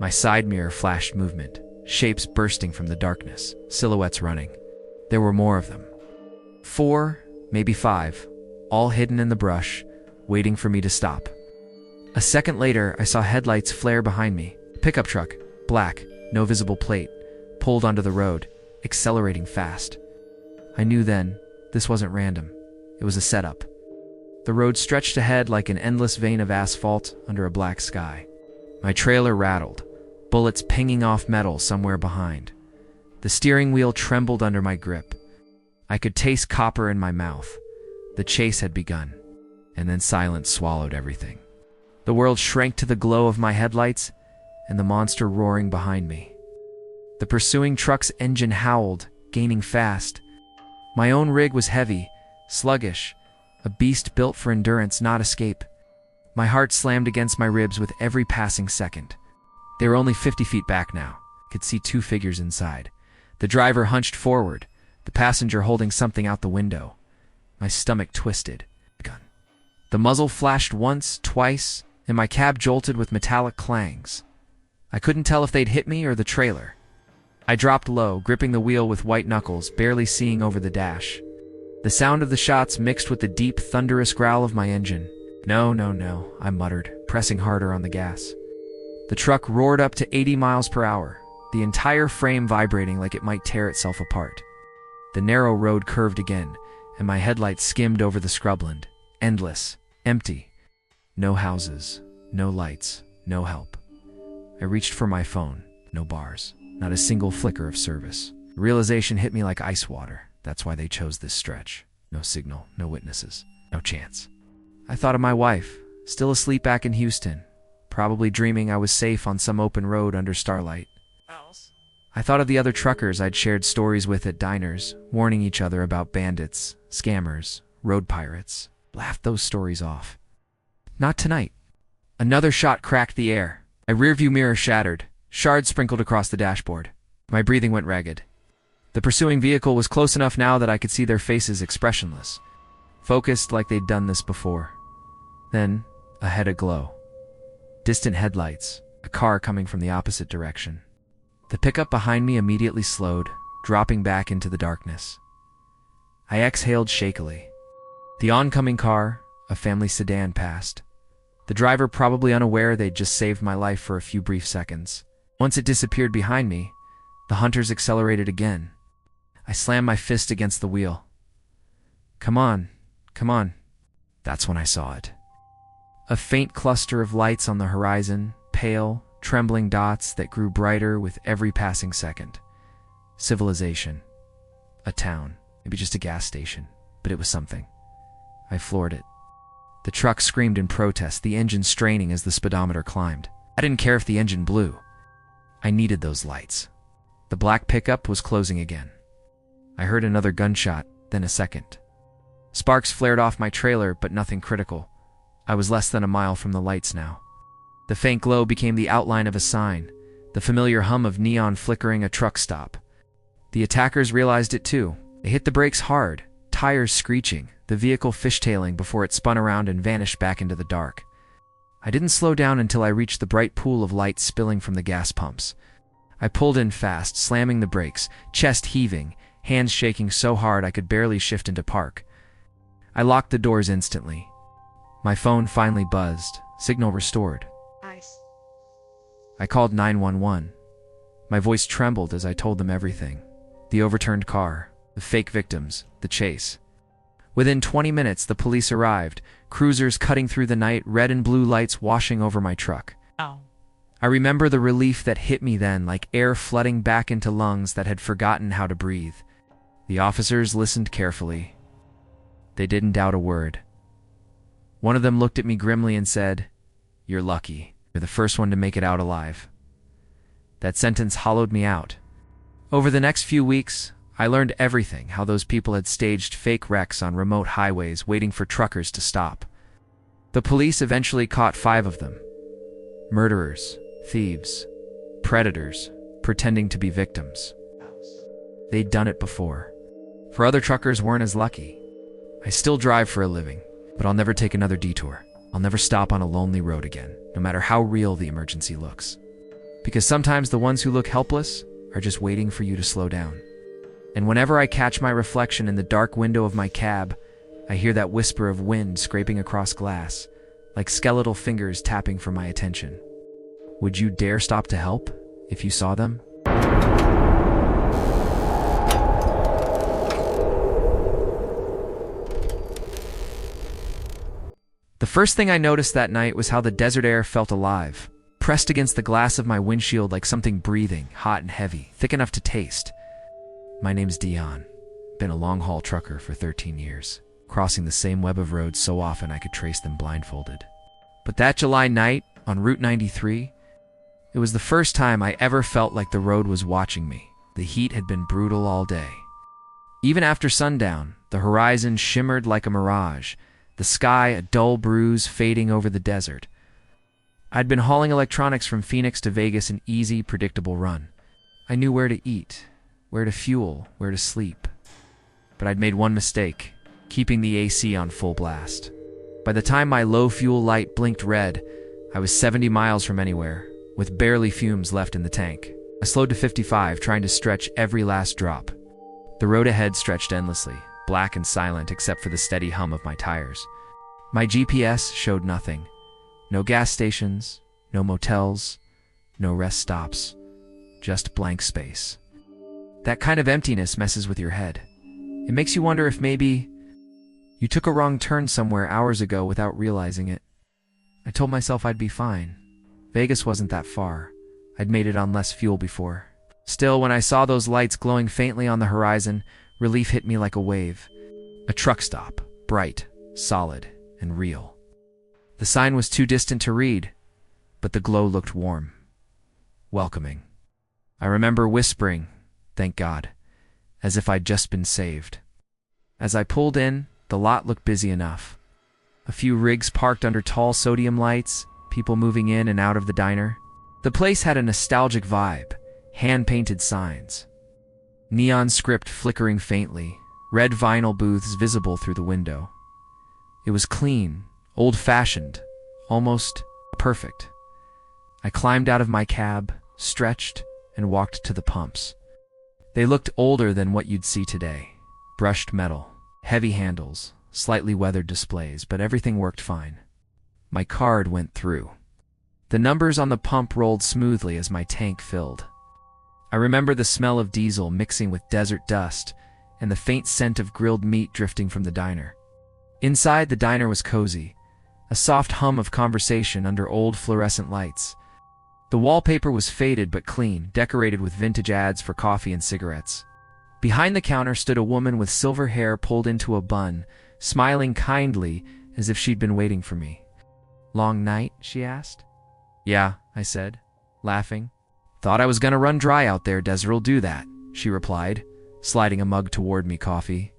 My side mirror flashed movement, shapes bursting from the darkness, silhouettes running. There were more of them. 4, maybe 5, all hidden in the brush, waiting for me to stop. A second later, I saw headlights flare behind me. A pickup truck, black, no visible plate, pulled onto the road, accelerating fast. I knew then, this wasn't random. It was a setup. The road stretched ahead like an endless vein of asphalt under a black sky. My trailer rattled, bullets pinging off metal somewhere behind. The steering wheel trembled under my grip. I could taste copper in my mouth. The chase had begun, and then silence swallowed everything. The world shrank to the glow of my headlights and the monster roaring behind me. The pursuing truck's engine howled, gaining fast. My own rig was heavy, sluggish, a beast built for endurance, not escape. My heart slammed against my ribs with every passing second. They were only 50 feet back now. I could see 2 figures inside. The driver hunched forward, the passenger holding something out the window. My stomach twisted. The muzzle flashed once, twice, and my cab jolted with metallic clangs. I couldn't tell if they'd hit me or the trailer. I dropped low, gripping the wheel with white knuckles, barely seeing over the dash. The sound of the shots mixed with the deep, thunderous growl of my engine. No, I muttered, pressing harder on the gas. The truck roared up to 80 miles per hour, the entire frame vibrating like it might tear itself apart. The narrow road curved again, and my headlights skimmed over the scrubland. Endless, empty. No houses, no lights, no help. I reached for my phone. No bars, not a single flicker of service. Realization hit me like ice water. That's why they chose this stretch. No signal, no witnesses. No chance. I thought of my wife, still asleep back in Houston, probably dreaming I was safe on some open road under starlight. I thought of the other truckers I'd shared stories with at diners, warning each other about bandits, scammers, road pirates. Laughed those stories off. Not tonight. Another shot cracked the air. My rearview mirror shattered. Shards sprinkled across the dashboard. My breathing went ragged. The pursuing vehicle was close enough now that I could see their faces expressionless, focused like they'd done this before. Then, ahead aglow. Distant headlights, a car coming from the opposite direction. The pickup behind me immediately slowed, dropping back into the darkness. I exhaled shakily. The oncoming car, a family sedan, passed. The driver probably unaware they'd just saved my life for a few brief seconds. Once it disappeared behind me, the hunters accelerated again. I slammed my fist against the wheel. Come on, come on. That's when I saw it. A faint cluster of lights on the horizon, pale, trembling dots that grew brighter with every passing second. Civilization. A town. Maybe just a gas station. But it was something. I floored it. The truck screamed in protest, the engine straining as the speedometer climbed. I didn't care if the engine blew. I needed those lights. The black pickup was closing again. I heard another gunshot, then a second. Sparks flared off my trailer, but nothing critical. I was less than a mile from the lights now. The faint glow became the outline of a sign, the familiar hum of neon flickering a truck stop. The attackers realized it too. They hit the brakes hard, tires screeching, the vehicle fishtailing before it spun around and vanished back into the dark. I didn't slow down until I reached the bright pool of light spilling from the gas pumps. I pulled in fast, slamming the brakes, chest heaving, hands shaking so hard I could barely shift into park. I locked the doors instantly. My phone finally buzzed, signal restored. Nice. I called 911. My voice trembled as I told them everything. The overturned car, the fake victims, the chase. Within 20 minutes, the police arrived, cruisers cutting through the night, red and blue lights washing over my truck. Oh. I remember the relief that hit me then, like air flooding back into lungs that had forgotten how to breathe. The officers listened carefully. They didn't doubt a word. One of them looked at me grimly and said, "You're lucky. You're the first one to make it out alive." That sentence hollowed me out. Over the next few weeks, I learned everything, how those people had staged fake wrecks on remote highways waiting for truckers to stop. The police eventually caught 5 of them. Murderers, thieves, predators, pretending to be victims. They'd done it before. For other truckers weren't as lucky. I still drive for a living, but I'll never take another detour. I'll never stop on a lonely road again, no matter how real the emergency looks. Because sometimes the ones who look helpless are just waiting for you to slow down. And whenever I catch my reflection in the dark window of my cab, I hear that whisper of wind scraping across glass, like skeletal fingers tapping for my attention. Would you dare stop to help if you saw them? The first thing I noticed that night was how the desert air felt alive, pressed against the glass of my windshield like something breathing, hot and heavy, thick enough to taste. My name's Dion. Been a long-haul trucker for 13 years, crossing the same web of roads so often I could trace them blindfolded. But that July night, on Route 93, it was the first time I ever felt like the road was watching me. The heat had been brutal all day. Even after sundown, the horizon shimmered like a mirage, the sky a dull bruise fading over the desert. I'd been hauling electronics from Phoenix to Vegas, an easy, predictable run. I knew where to eat, where to fuel, where to sleep. But I'd made one mistake, keeping the AC on full blast. By the time my low fuel light blinked red, I was 70 miles from anywhere, with barely fumes left in the tank. I slowed to 55, trying to stretch every last drop. The road ahead stretched endlessly, black and silent except for the steady hum of my tires. My GPS showed nothing. No gas stations, no motels, no rest stops, just blank space. That kind of emptiness messes with your head. It makes you wonder if maybe you took a wrong turn somewhere hours ago without realizing it. I told myself I'd be fine. Vegas wasn't that far. I'd made it on less fuel before. Still, when I saw those lights glowing faintly on the horizon, relief hit me like a wave. A truck stop, bright, solid and real. The sign was too distant to read, but the glow looked warm, welcoming. I remember whispering, "Thank God," as if I'd just been saved. As I pulled in, the lot looked busy enough. A few rigs parked under tall sodium lights, people moving in and out of the diner. The place had a nostalgic vibe, hand-painted signs, neon script flickering faintly, red vinyl booths visible through the window. It was clean, old-fashioned, almost perfect. I climbed out of my cab, stretched, and walked to the pumps. They looked older than what you'd see today. Brushed metal, heavy handles, slightly weathered displays, but everything worked fine. My card went through. The numbers on the pump rolled smoothly as my tank filled. I remember the smell of diesel mixing with desert dust and the faint scent of grilled meat drifting from the diner. Inside, the diner was cozy, a soft hum of conversation under old fluorescent lights. The wallpaper was faded but clean, decorated with vintage ads for coffee and cigarettes. Behind the counter stood a woman with silver hair pulled into a bun, smiling kindly as if she'd been waiting for me. "Long night?" she asked. "Yeah," I said, laughing. "Thought I was gonna run dry out there, Desert'll do that," she replied, sliding a mug toward me coffee.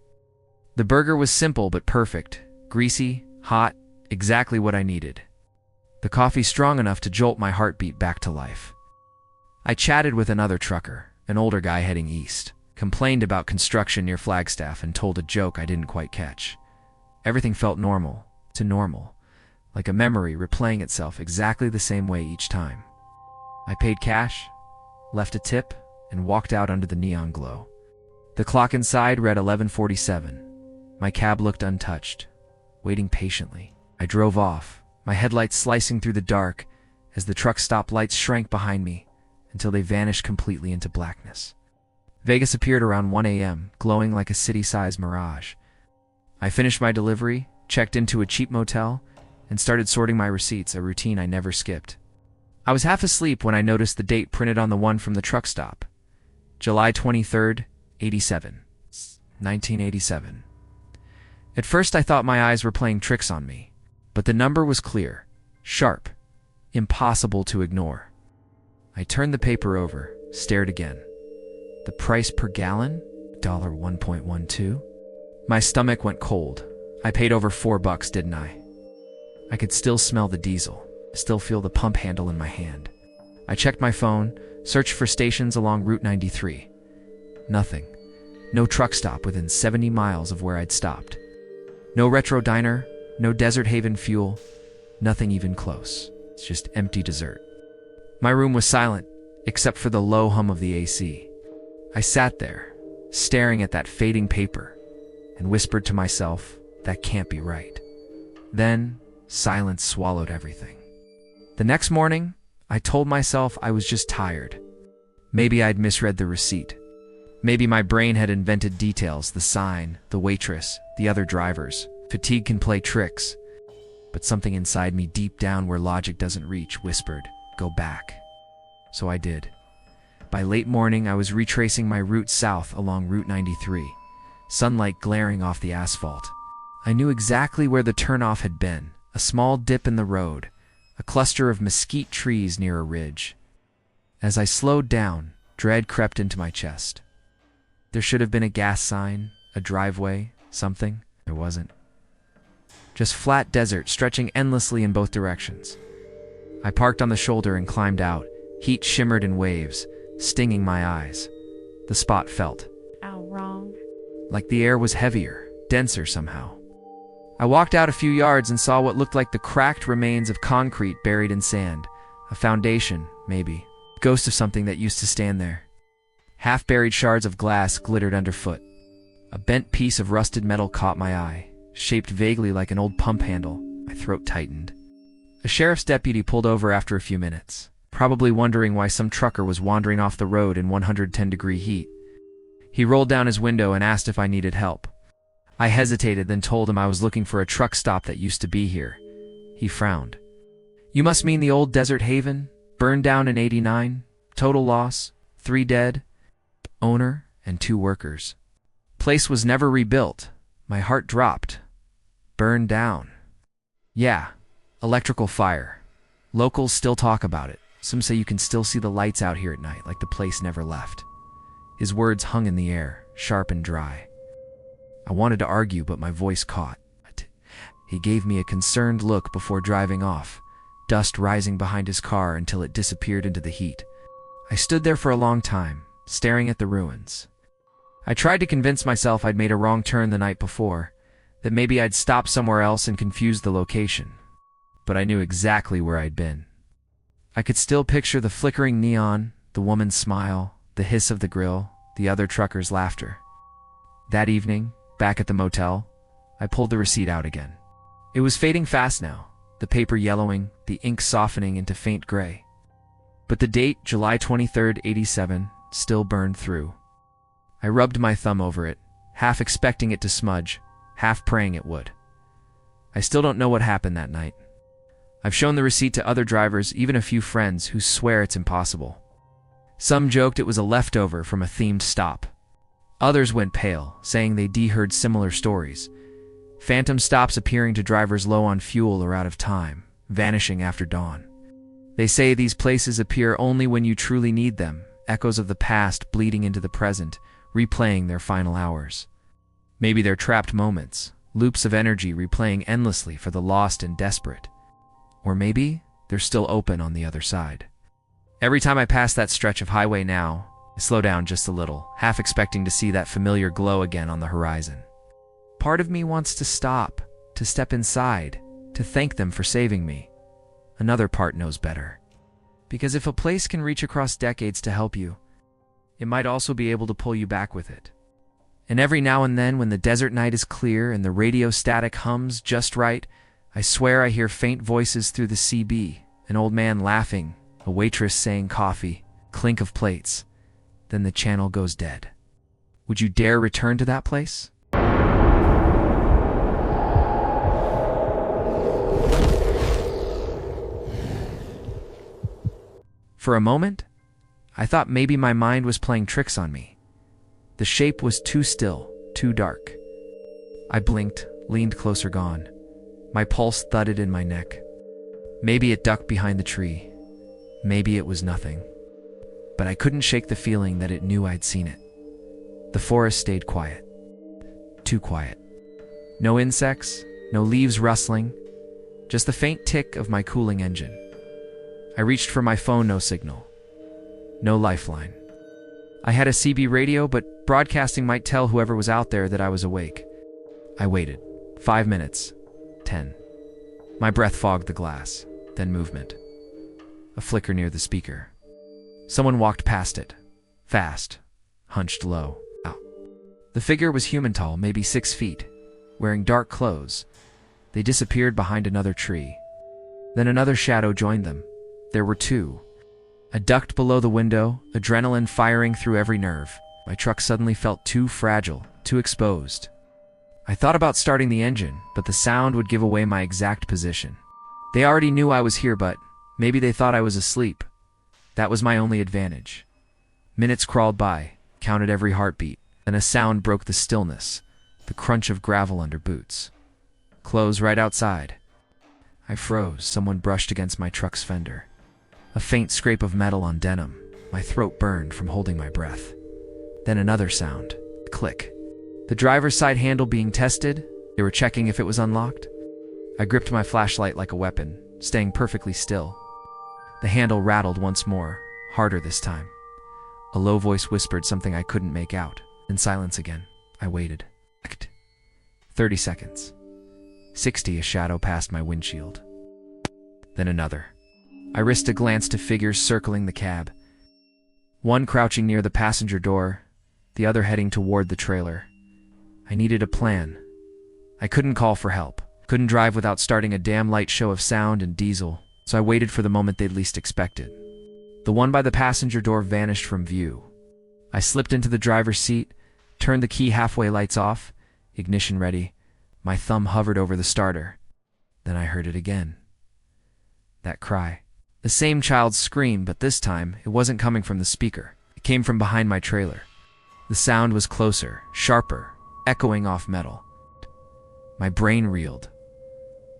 The burger was simple but perfect, greasy, hot, exactly what I needed. The coffee strong enough to jolt my heartbeat back to life. I chatted with another trucker, an older guy heading east, complained about construction near Flagstaff, and told a joke I didn't quite catch. Everything felt normal, to normal, like a memory replaying itself exactly the same way each time. I paid cash, left a tip, and walked out under the neon glow. The clock inside read 11:47. My cab looked untouched, waiting patiently. I drove off, my headlights slicing through the dark as the truck stop lights shrank behind me until they vanished completely into blackness. Vegas appeared around 1 a.m., glowing like a city-sized mirage. I finished my delivery, checked into a cheap motel, and started sorting my receipts, a routine I never skipped. I was half asleep when I noticed the date printed on the one from the truck stop. July 23rd, 1987. At first I thought my eyes were playing tricks on me, but the number was clear, sharp, impossible to ignore. I turned the paper over, stared again. The price per gallon? $1.12? My stomach went cold. I paid over $4, didn't I? I could still smell the diesel, still feel the pump handle in my hand. I checked my phone, searched for stations along Route 93. Nothing. No truck stop within 70 miles of where I'd stopped. No retro diner, no desert haven fuel, nothing even close. It's just empty desert. My room was silent, except for the low hum of the AC. I sat there, staring at that fading paper, and whispered to myself, that can't be right. Then, silence swallowed everything. The next morning, I told myself I was just tired. Maybe I'd misread the receipt. Maybe my brain had invented details, the sign, the waitress, the other drivers. Fatigue can play tricks. But something inside me, deep down where logic doesn't reach, whispered, go back. So I did. By late morning, I was retracing my route south along Route 93, sunlight glaring off the asphalt. I knew exactly where the turnoff had been, a small dip in the road, a cluster of mesquite trees near a ridge. As I slowed down, dread crept into my chest. There should have been a gas sign, a driveway, something. There wasn't. Just flat desert stretching endlessly in both directions. I parked on the shoulder and climbed out. Heat shimmered in waves, stinging my eyes. The spot felt wrong. Like the air was heavier, denser somehow. I walked out a few yards and saw what looked like the cracked remains of concrete buried in sand. A foundation, maybe. Ghost of something that used to stand there. Half-buried shards of glass glittered underfoot. A bent piece of rusted metal caught my eye, shaped vaguely like an old pump handle. My throat tightened. A sheriff's deputy pulled over after a few minutes, probably wondering why some trucker was wandering off the road in 110-degree heat. He rolled down his window and asked if I needed help. I hesitated, then told him I was looking for a truck stop that used to be here. He frowned. "You must mean the old desert haven? Burned down in '89? Total loss? 3 dead? Owner and 2 workers. Place was never rebuilt." My heart dropped. Burned down. Yeah, electrical fire. Locals still talk about it. Some say you can still see the lights out here at night, like the place never left. His words hung in the air, sharp and dry. I wanted to argue, but my voice caught. He gave me a concerned look before driving off, dust rising behind his car until it disappeared into the heat. I stood there for a long time, staring at the ruins. I tried to convince myself I'd made a wrong turn the night before, that maybe I'd stopped somewhere else and confused the location. But I knew exactly where I'd been. I could still picture the flickering neon, the woman's smile, the hiss of the grill, the other truckers' laughter. That evening, back at the motel, I pulled the receipt out again. It was fading fast now, the paper yellowing, the ink softening into faint gray. But the date, July 23rd, 87, still burned through. I rubbed my thumb over it, half expecting it to smudge, half praying it would. I still don't know what happened that night. I've shown the receipt to other drivers, even a few friends who swear it's impossible. Some joked it was a leftover from a themed stop. Others went pale, saying they'd heard similar stories. Phantom stops appearing to drivers low on fuel or out of time, vanishing after dawn. They say these places appear only when you truly need them, echoes of the past bleeding into the present, replaying their final hours. Maybe they're trapped moments, loops of energy replaying endlessly for the lost and desperate. Or maybe they're still open on the other side. Every time I pass that stretch of highway now, I slow down just a little, half expecting to see that familiar glow again on the horizon. Part of me wants to stop, to step inside, to thank them for saving me. Another part knows better. Because if a place can reach across decades to help you, it might also be able to pull you back with it. And every now and then, when the desert night is clear and the radio static hums just right, I swear I hear faint voices through the CB, an old man laughing, a waitress saying coffee, clink of plates. Then the channel goes dead. Would you dare return to that place? For a moment, I thought maybe my mind was playing tricks on me. The shape was too still, too dark. I blinked, leaned closer, gone. My pulse thudded in my neck. Maybe it ducked behind the tree. Maybe it was nothing. But I couldn't shake the feeling that it knew I'd seen it. The forest stayed quiet. Too quiet. No insects, no leaves rustling, just the faint tick of my cooling engine. I reached for my phone, no signal. No lifeline. I had a CB radio, but broadcasting might tell whoever was out there that I was awake. I waited. 5 minutes. 10. My breath fogged the glass. Then movement. A flicker near the speaker. Someone walked past it. Fast. Hunched low. Ow. The figure was human tall, maybe 6 feet. Wearing dark clothes. They disappeared behind another tree. Then another shadow joined them. There were 2. I ducked below the window, adrenaline firing through every nerve. My truck suddenly felt too fragile, too exposed. I thought about starting the engine, but the sound would give away my exact position. They already knew I was here, but maybe they thought I was asleep. That was my only advantage. Minutes crawled by, counted every heartbeat, then a sound broke the stillness, the crunch of gravel under boots. Clothes right outside. I froze. Someone brushed against my truck's fender. A faint scrape of metal on denim. My throat burned from holding my breath. Then another sound. Click. The driver's side handle being tested. They were checking if it was unlocked. I gripped my flashlight like a weapon, staying perfectly still. The handle rattled once more, harder this time. A low voice whispered something I couldn't make out. Then silence again. I waited. 30 seconds. 60, a shadow passed my windshield. Then another. I risked a glance to figures circling the cab. One crouching near the passenger door, the other heading toward the trailer. I needed a plan. I couldn't call for help. Couldn't drive without starting a damn light show of sound and diesel, so I waited for the moment they'd least expected. The one by the passenger door vanished from view. I slipped into the driver's seat, turned the key halfway, lights off, ignition ready. My thumb hovered over the starter. Then I heard it again. That cry. The same child's scream, but this time it wasn't coming from the speaker. It came from behind my trailer. The sound was closer, sharper, echoing off metal. My brain reeled.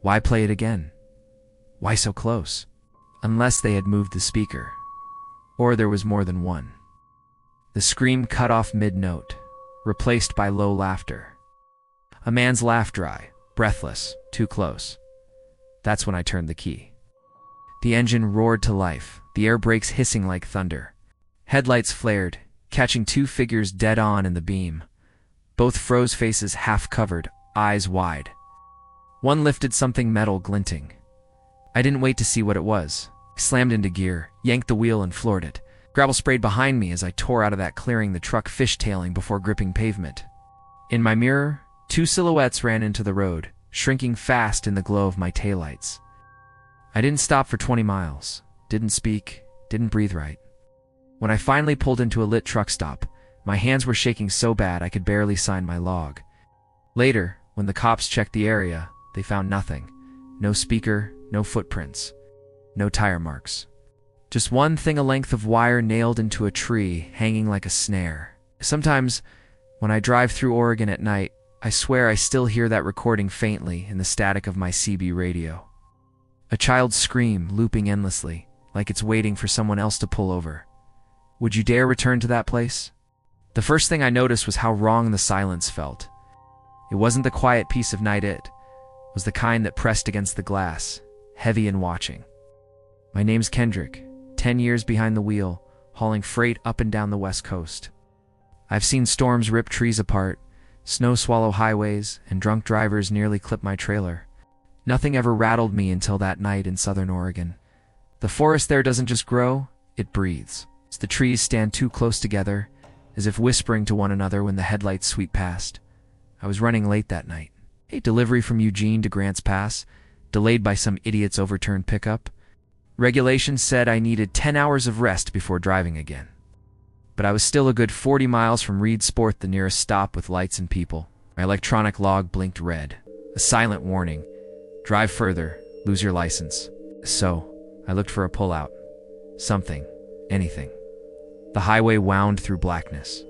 Why play it again? Why so close? Unless they had moved the speaker. Or there was more than one. The scream cut off mid-note, replaced by low laughter. A man's laugh, dry, breathless, too close. That's when I turned the key. The engine roared to life, the air brakes hissing like thunder. Headlights flared, catching two figures dead on in the beam. Both froze, faces half covered, eyes wide. One lifted something metal glinting. I didn't wait to see what it was. I slammed into gear, yanked the wheel and floored it. Gravel sprayed behind me as I tore out of that clearing, the truck fishtailing before gripping pavement. In my mirror, two silhouettes ran into the road, shrinking fast in the glow of my taillights. I didn't stop for 20 miles, didn't speak, didn't breathe right. When I finally pulled into a lit truck stop, my hands were shaking so bad I could barely sign my log. Later, when the cops checked the area, they found nothing. No speaker, no footprints, no tire marks. Just one thing, a length of wire nailed into a tree, hanging like a snare. Sometimes, when I drive through Oregon at night, I swear I still hear that recording faintly in the static of my CB radio. A child's scream looping endlessly, like it's waiting for someone else to pull over. Would you dare return to that place? The first thing I noticed was how wrong the silence felt. It wasn't the quiet peace of night, it was the kind that pressed against the glass, heavy and watching. My name's Kendrick, 10 years behind the wheel, hauling freight up and down the West Coast. I've seen storms rip trees apart, snow swallow highways, and drunk drivers nearly clip my trailer. Nothing ever rattled me until that night in southern Oregon. The forest there doesn't just grow, it breathes. The trees stand too close together, as if whispering to one another when the headlights sweep past. I was running late that night. A delivery from Eugene to Grants Pass, delayed by some idiot's overturned pickup. Regulations said I needed 10 hours of rest before driving again. But I was still a good 40 miles from Reedsport, the nearest stop with lights and people. My electronic log blinked red, a silent warning. Drive further, lose your license. So, I looked for a pullout. Something, anything. The highway wound through blackness.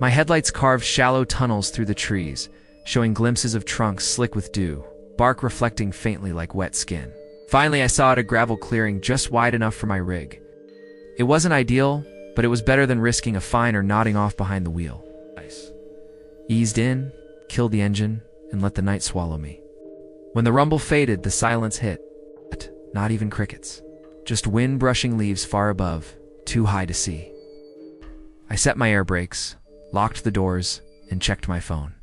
My headlights carved shallow tunnels through the trees, showing glimpses of trunks slick with dew, bark reflecting faintly like wet skin. Finally, I saw it, a gravel clearing just wide enough for my rig. It wasn't ideal, but it was better than risking a fine or nodding off behind the wheel. Eased in, killed the engine, and let the night swallow me. When the rumble faded, the silence hit. Not even crickets. Just wind brushing leaves far above, too high to see. I set my air brakes, locked the doors, and checked my phone.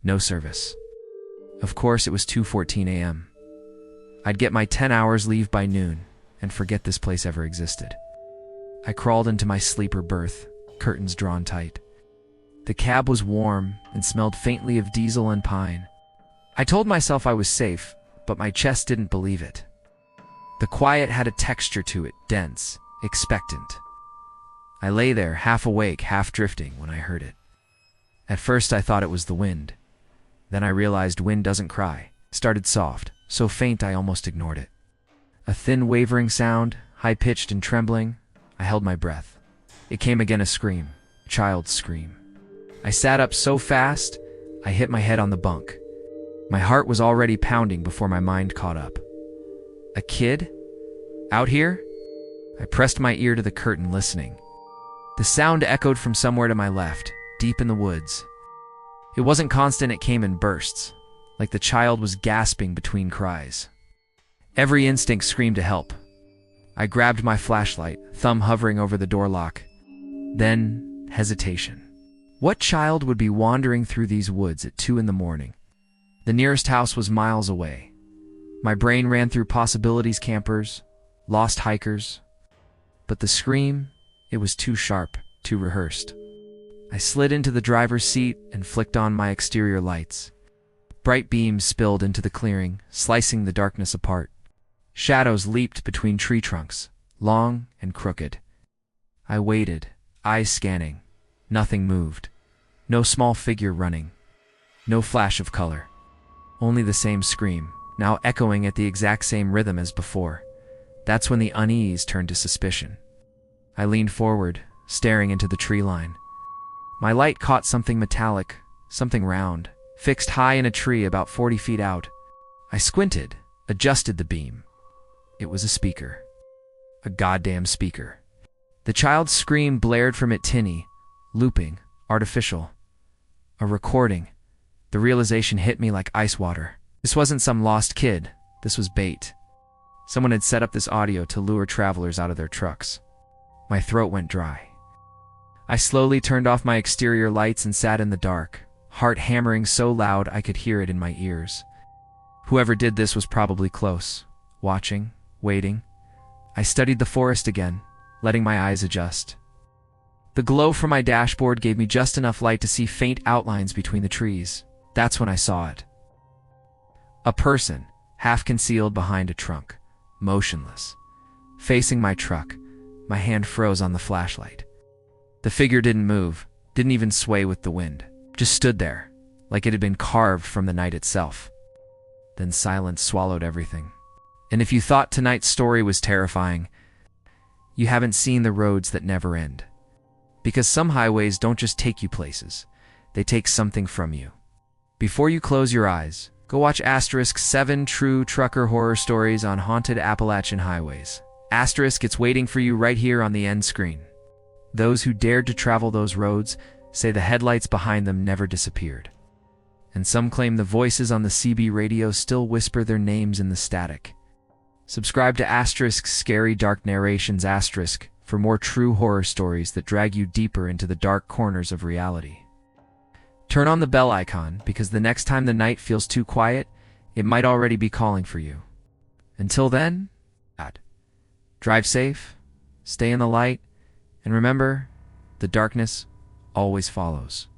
No service. Of course, it was 2:14 a.m. I'd get my 10 hours leave by noon, and forget this place ever existed. I crawled into my sleeper berth, curtains drawn tight. The cab was warm and smelled faintly of diesel and pine. I told myself I was safe, but my chest didn't believe it. The quiet had a texture to it, dense, expectant. I lay there, half awake, half drifting, when I heard it. At first I thought it was the wind. Then I realized wind doesn't cry. It started soft, so faint I almost ignored it. A thin wavering sound, high-pitched and trembling. I held my breath. It came again, a scream, a child's scream. I sat up so fast, I hit my head on the bunk. My heart was already pounding before my mind caught up. A kid? Out here? I pressed my ear to the curtain, listening. The sound echoed from somewhere to my left, deep in the woods. It wasn't constant, it came in bursts, like the child was gasping between cries. Every instinct screamed to help. I grabbed my flashlight, thumb hovering over the door lock. Then, hesitation. What child would be wandering through these woods at 2 a.m? The nearest house was miles away. My brain ran through possibilities: campers, lost hikers. But the scream, it was too sharp, too rehearsed. I slid into the driver's seat and flicked on my exterior lights. Bright beams spilled into the clearing, slicing the darkness apart. Shadows leaped between tree trunks, long and crooked. I waited, eyes scanning. Nothing moved. No small figure running. No flash of color. Only the same scream, now echoing at the exact same rhythm as before. That's when the unease turned to suspicion. I leaned forward, staring into the tree line. My light caught something metallic, something round, fixed high in a tree about 40 feet out. I squinted, adjusted the beam. It was a speaker. A goddamn speaker. The child's scream blared from it, tinny, looping, artificial. A recording. The realization hit me like ice water. This wasn't some lost kid. This was bait. Someone had set up this audio to lure travelers out of their trucks. My throat went dry. I slowly turned off my exterior lights and sat in the dark, heart hammering so loud I could hear it in my ears. Whoever did this was probably close, watching, waiting. I studied the forest again, letting my eyes adjust. The glow from my dashboard gave me just enough light to see faint outlines between the trees. That's when I saw it. A person, half concealed behind a trunk, motionless. Facing my truck, my hand froze on the flashlight. The figure didn't move, didn't even sway with the wind. Just stood there, like it had been carved from the night itself. Then silence swallowed everything. And if you thought tonight's story was terrifying, you haven't seen the roads that never end. Because some highways don't just take you places, they take something from you. Before you close your eyes, go watch *7 True Trucker Horror Stories on Haunted Appalachian Highways. It's waiting for you right here on the end screen. Those who dared to travel those roads say the headlights behind them never disappeared. And some claim the voices on the CB radio still whisper their names in the static. Subscribe to Scary Dark Narrations for more true horror stories that drag you deeper into the dark corners of reality. Turn on the bell icon, because the next time the night feels too quiet, it might already be calling for you. Until then, drive safe, stay in the light, and remember, the darkness always follows.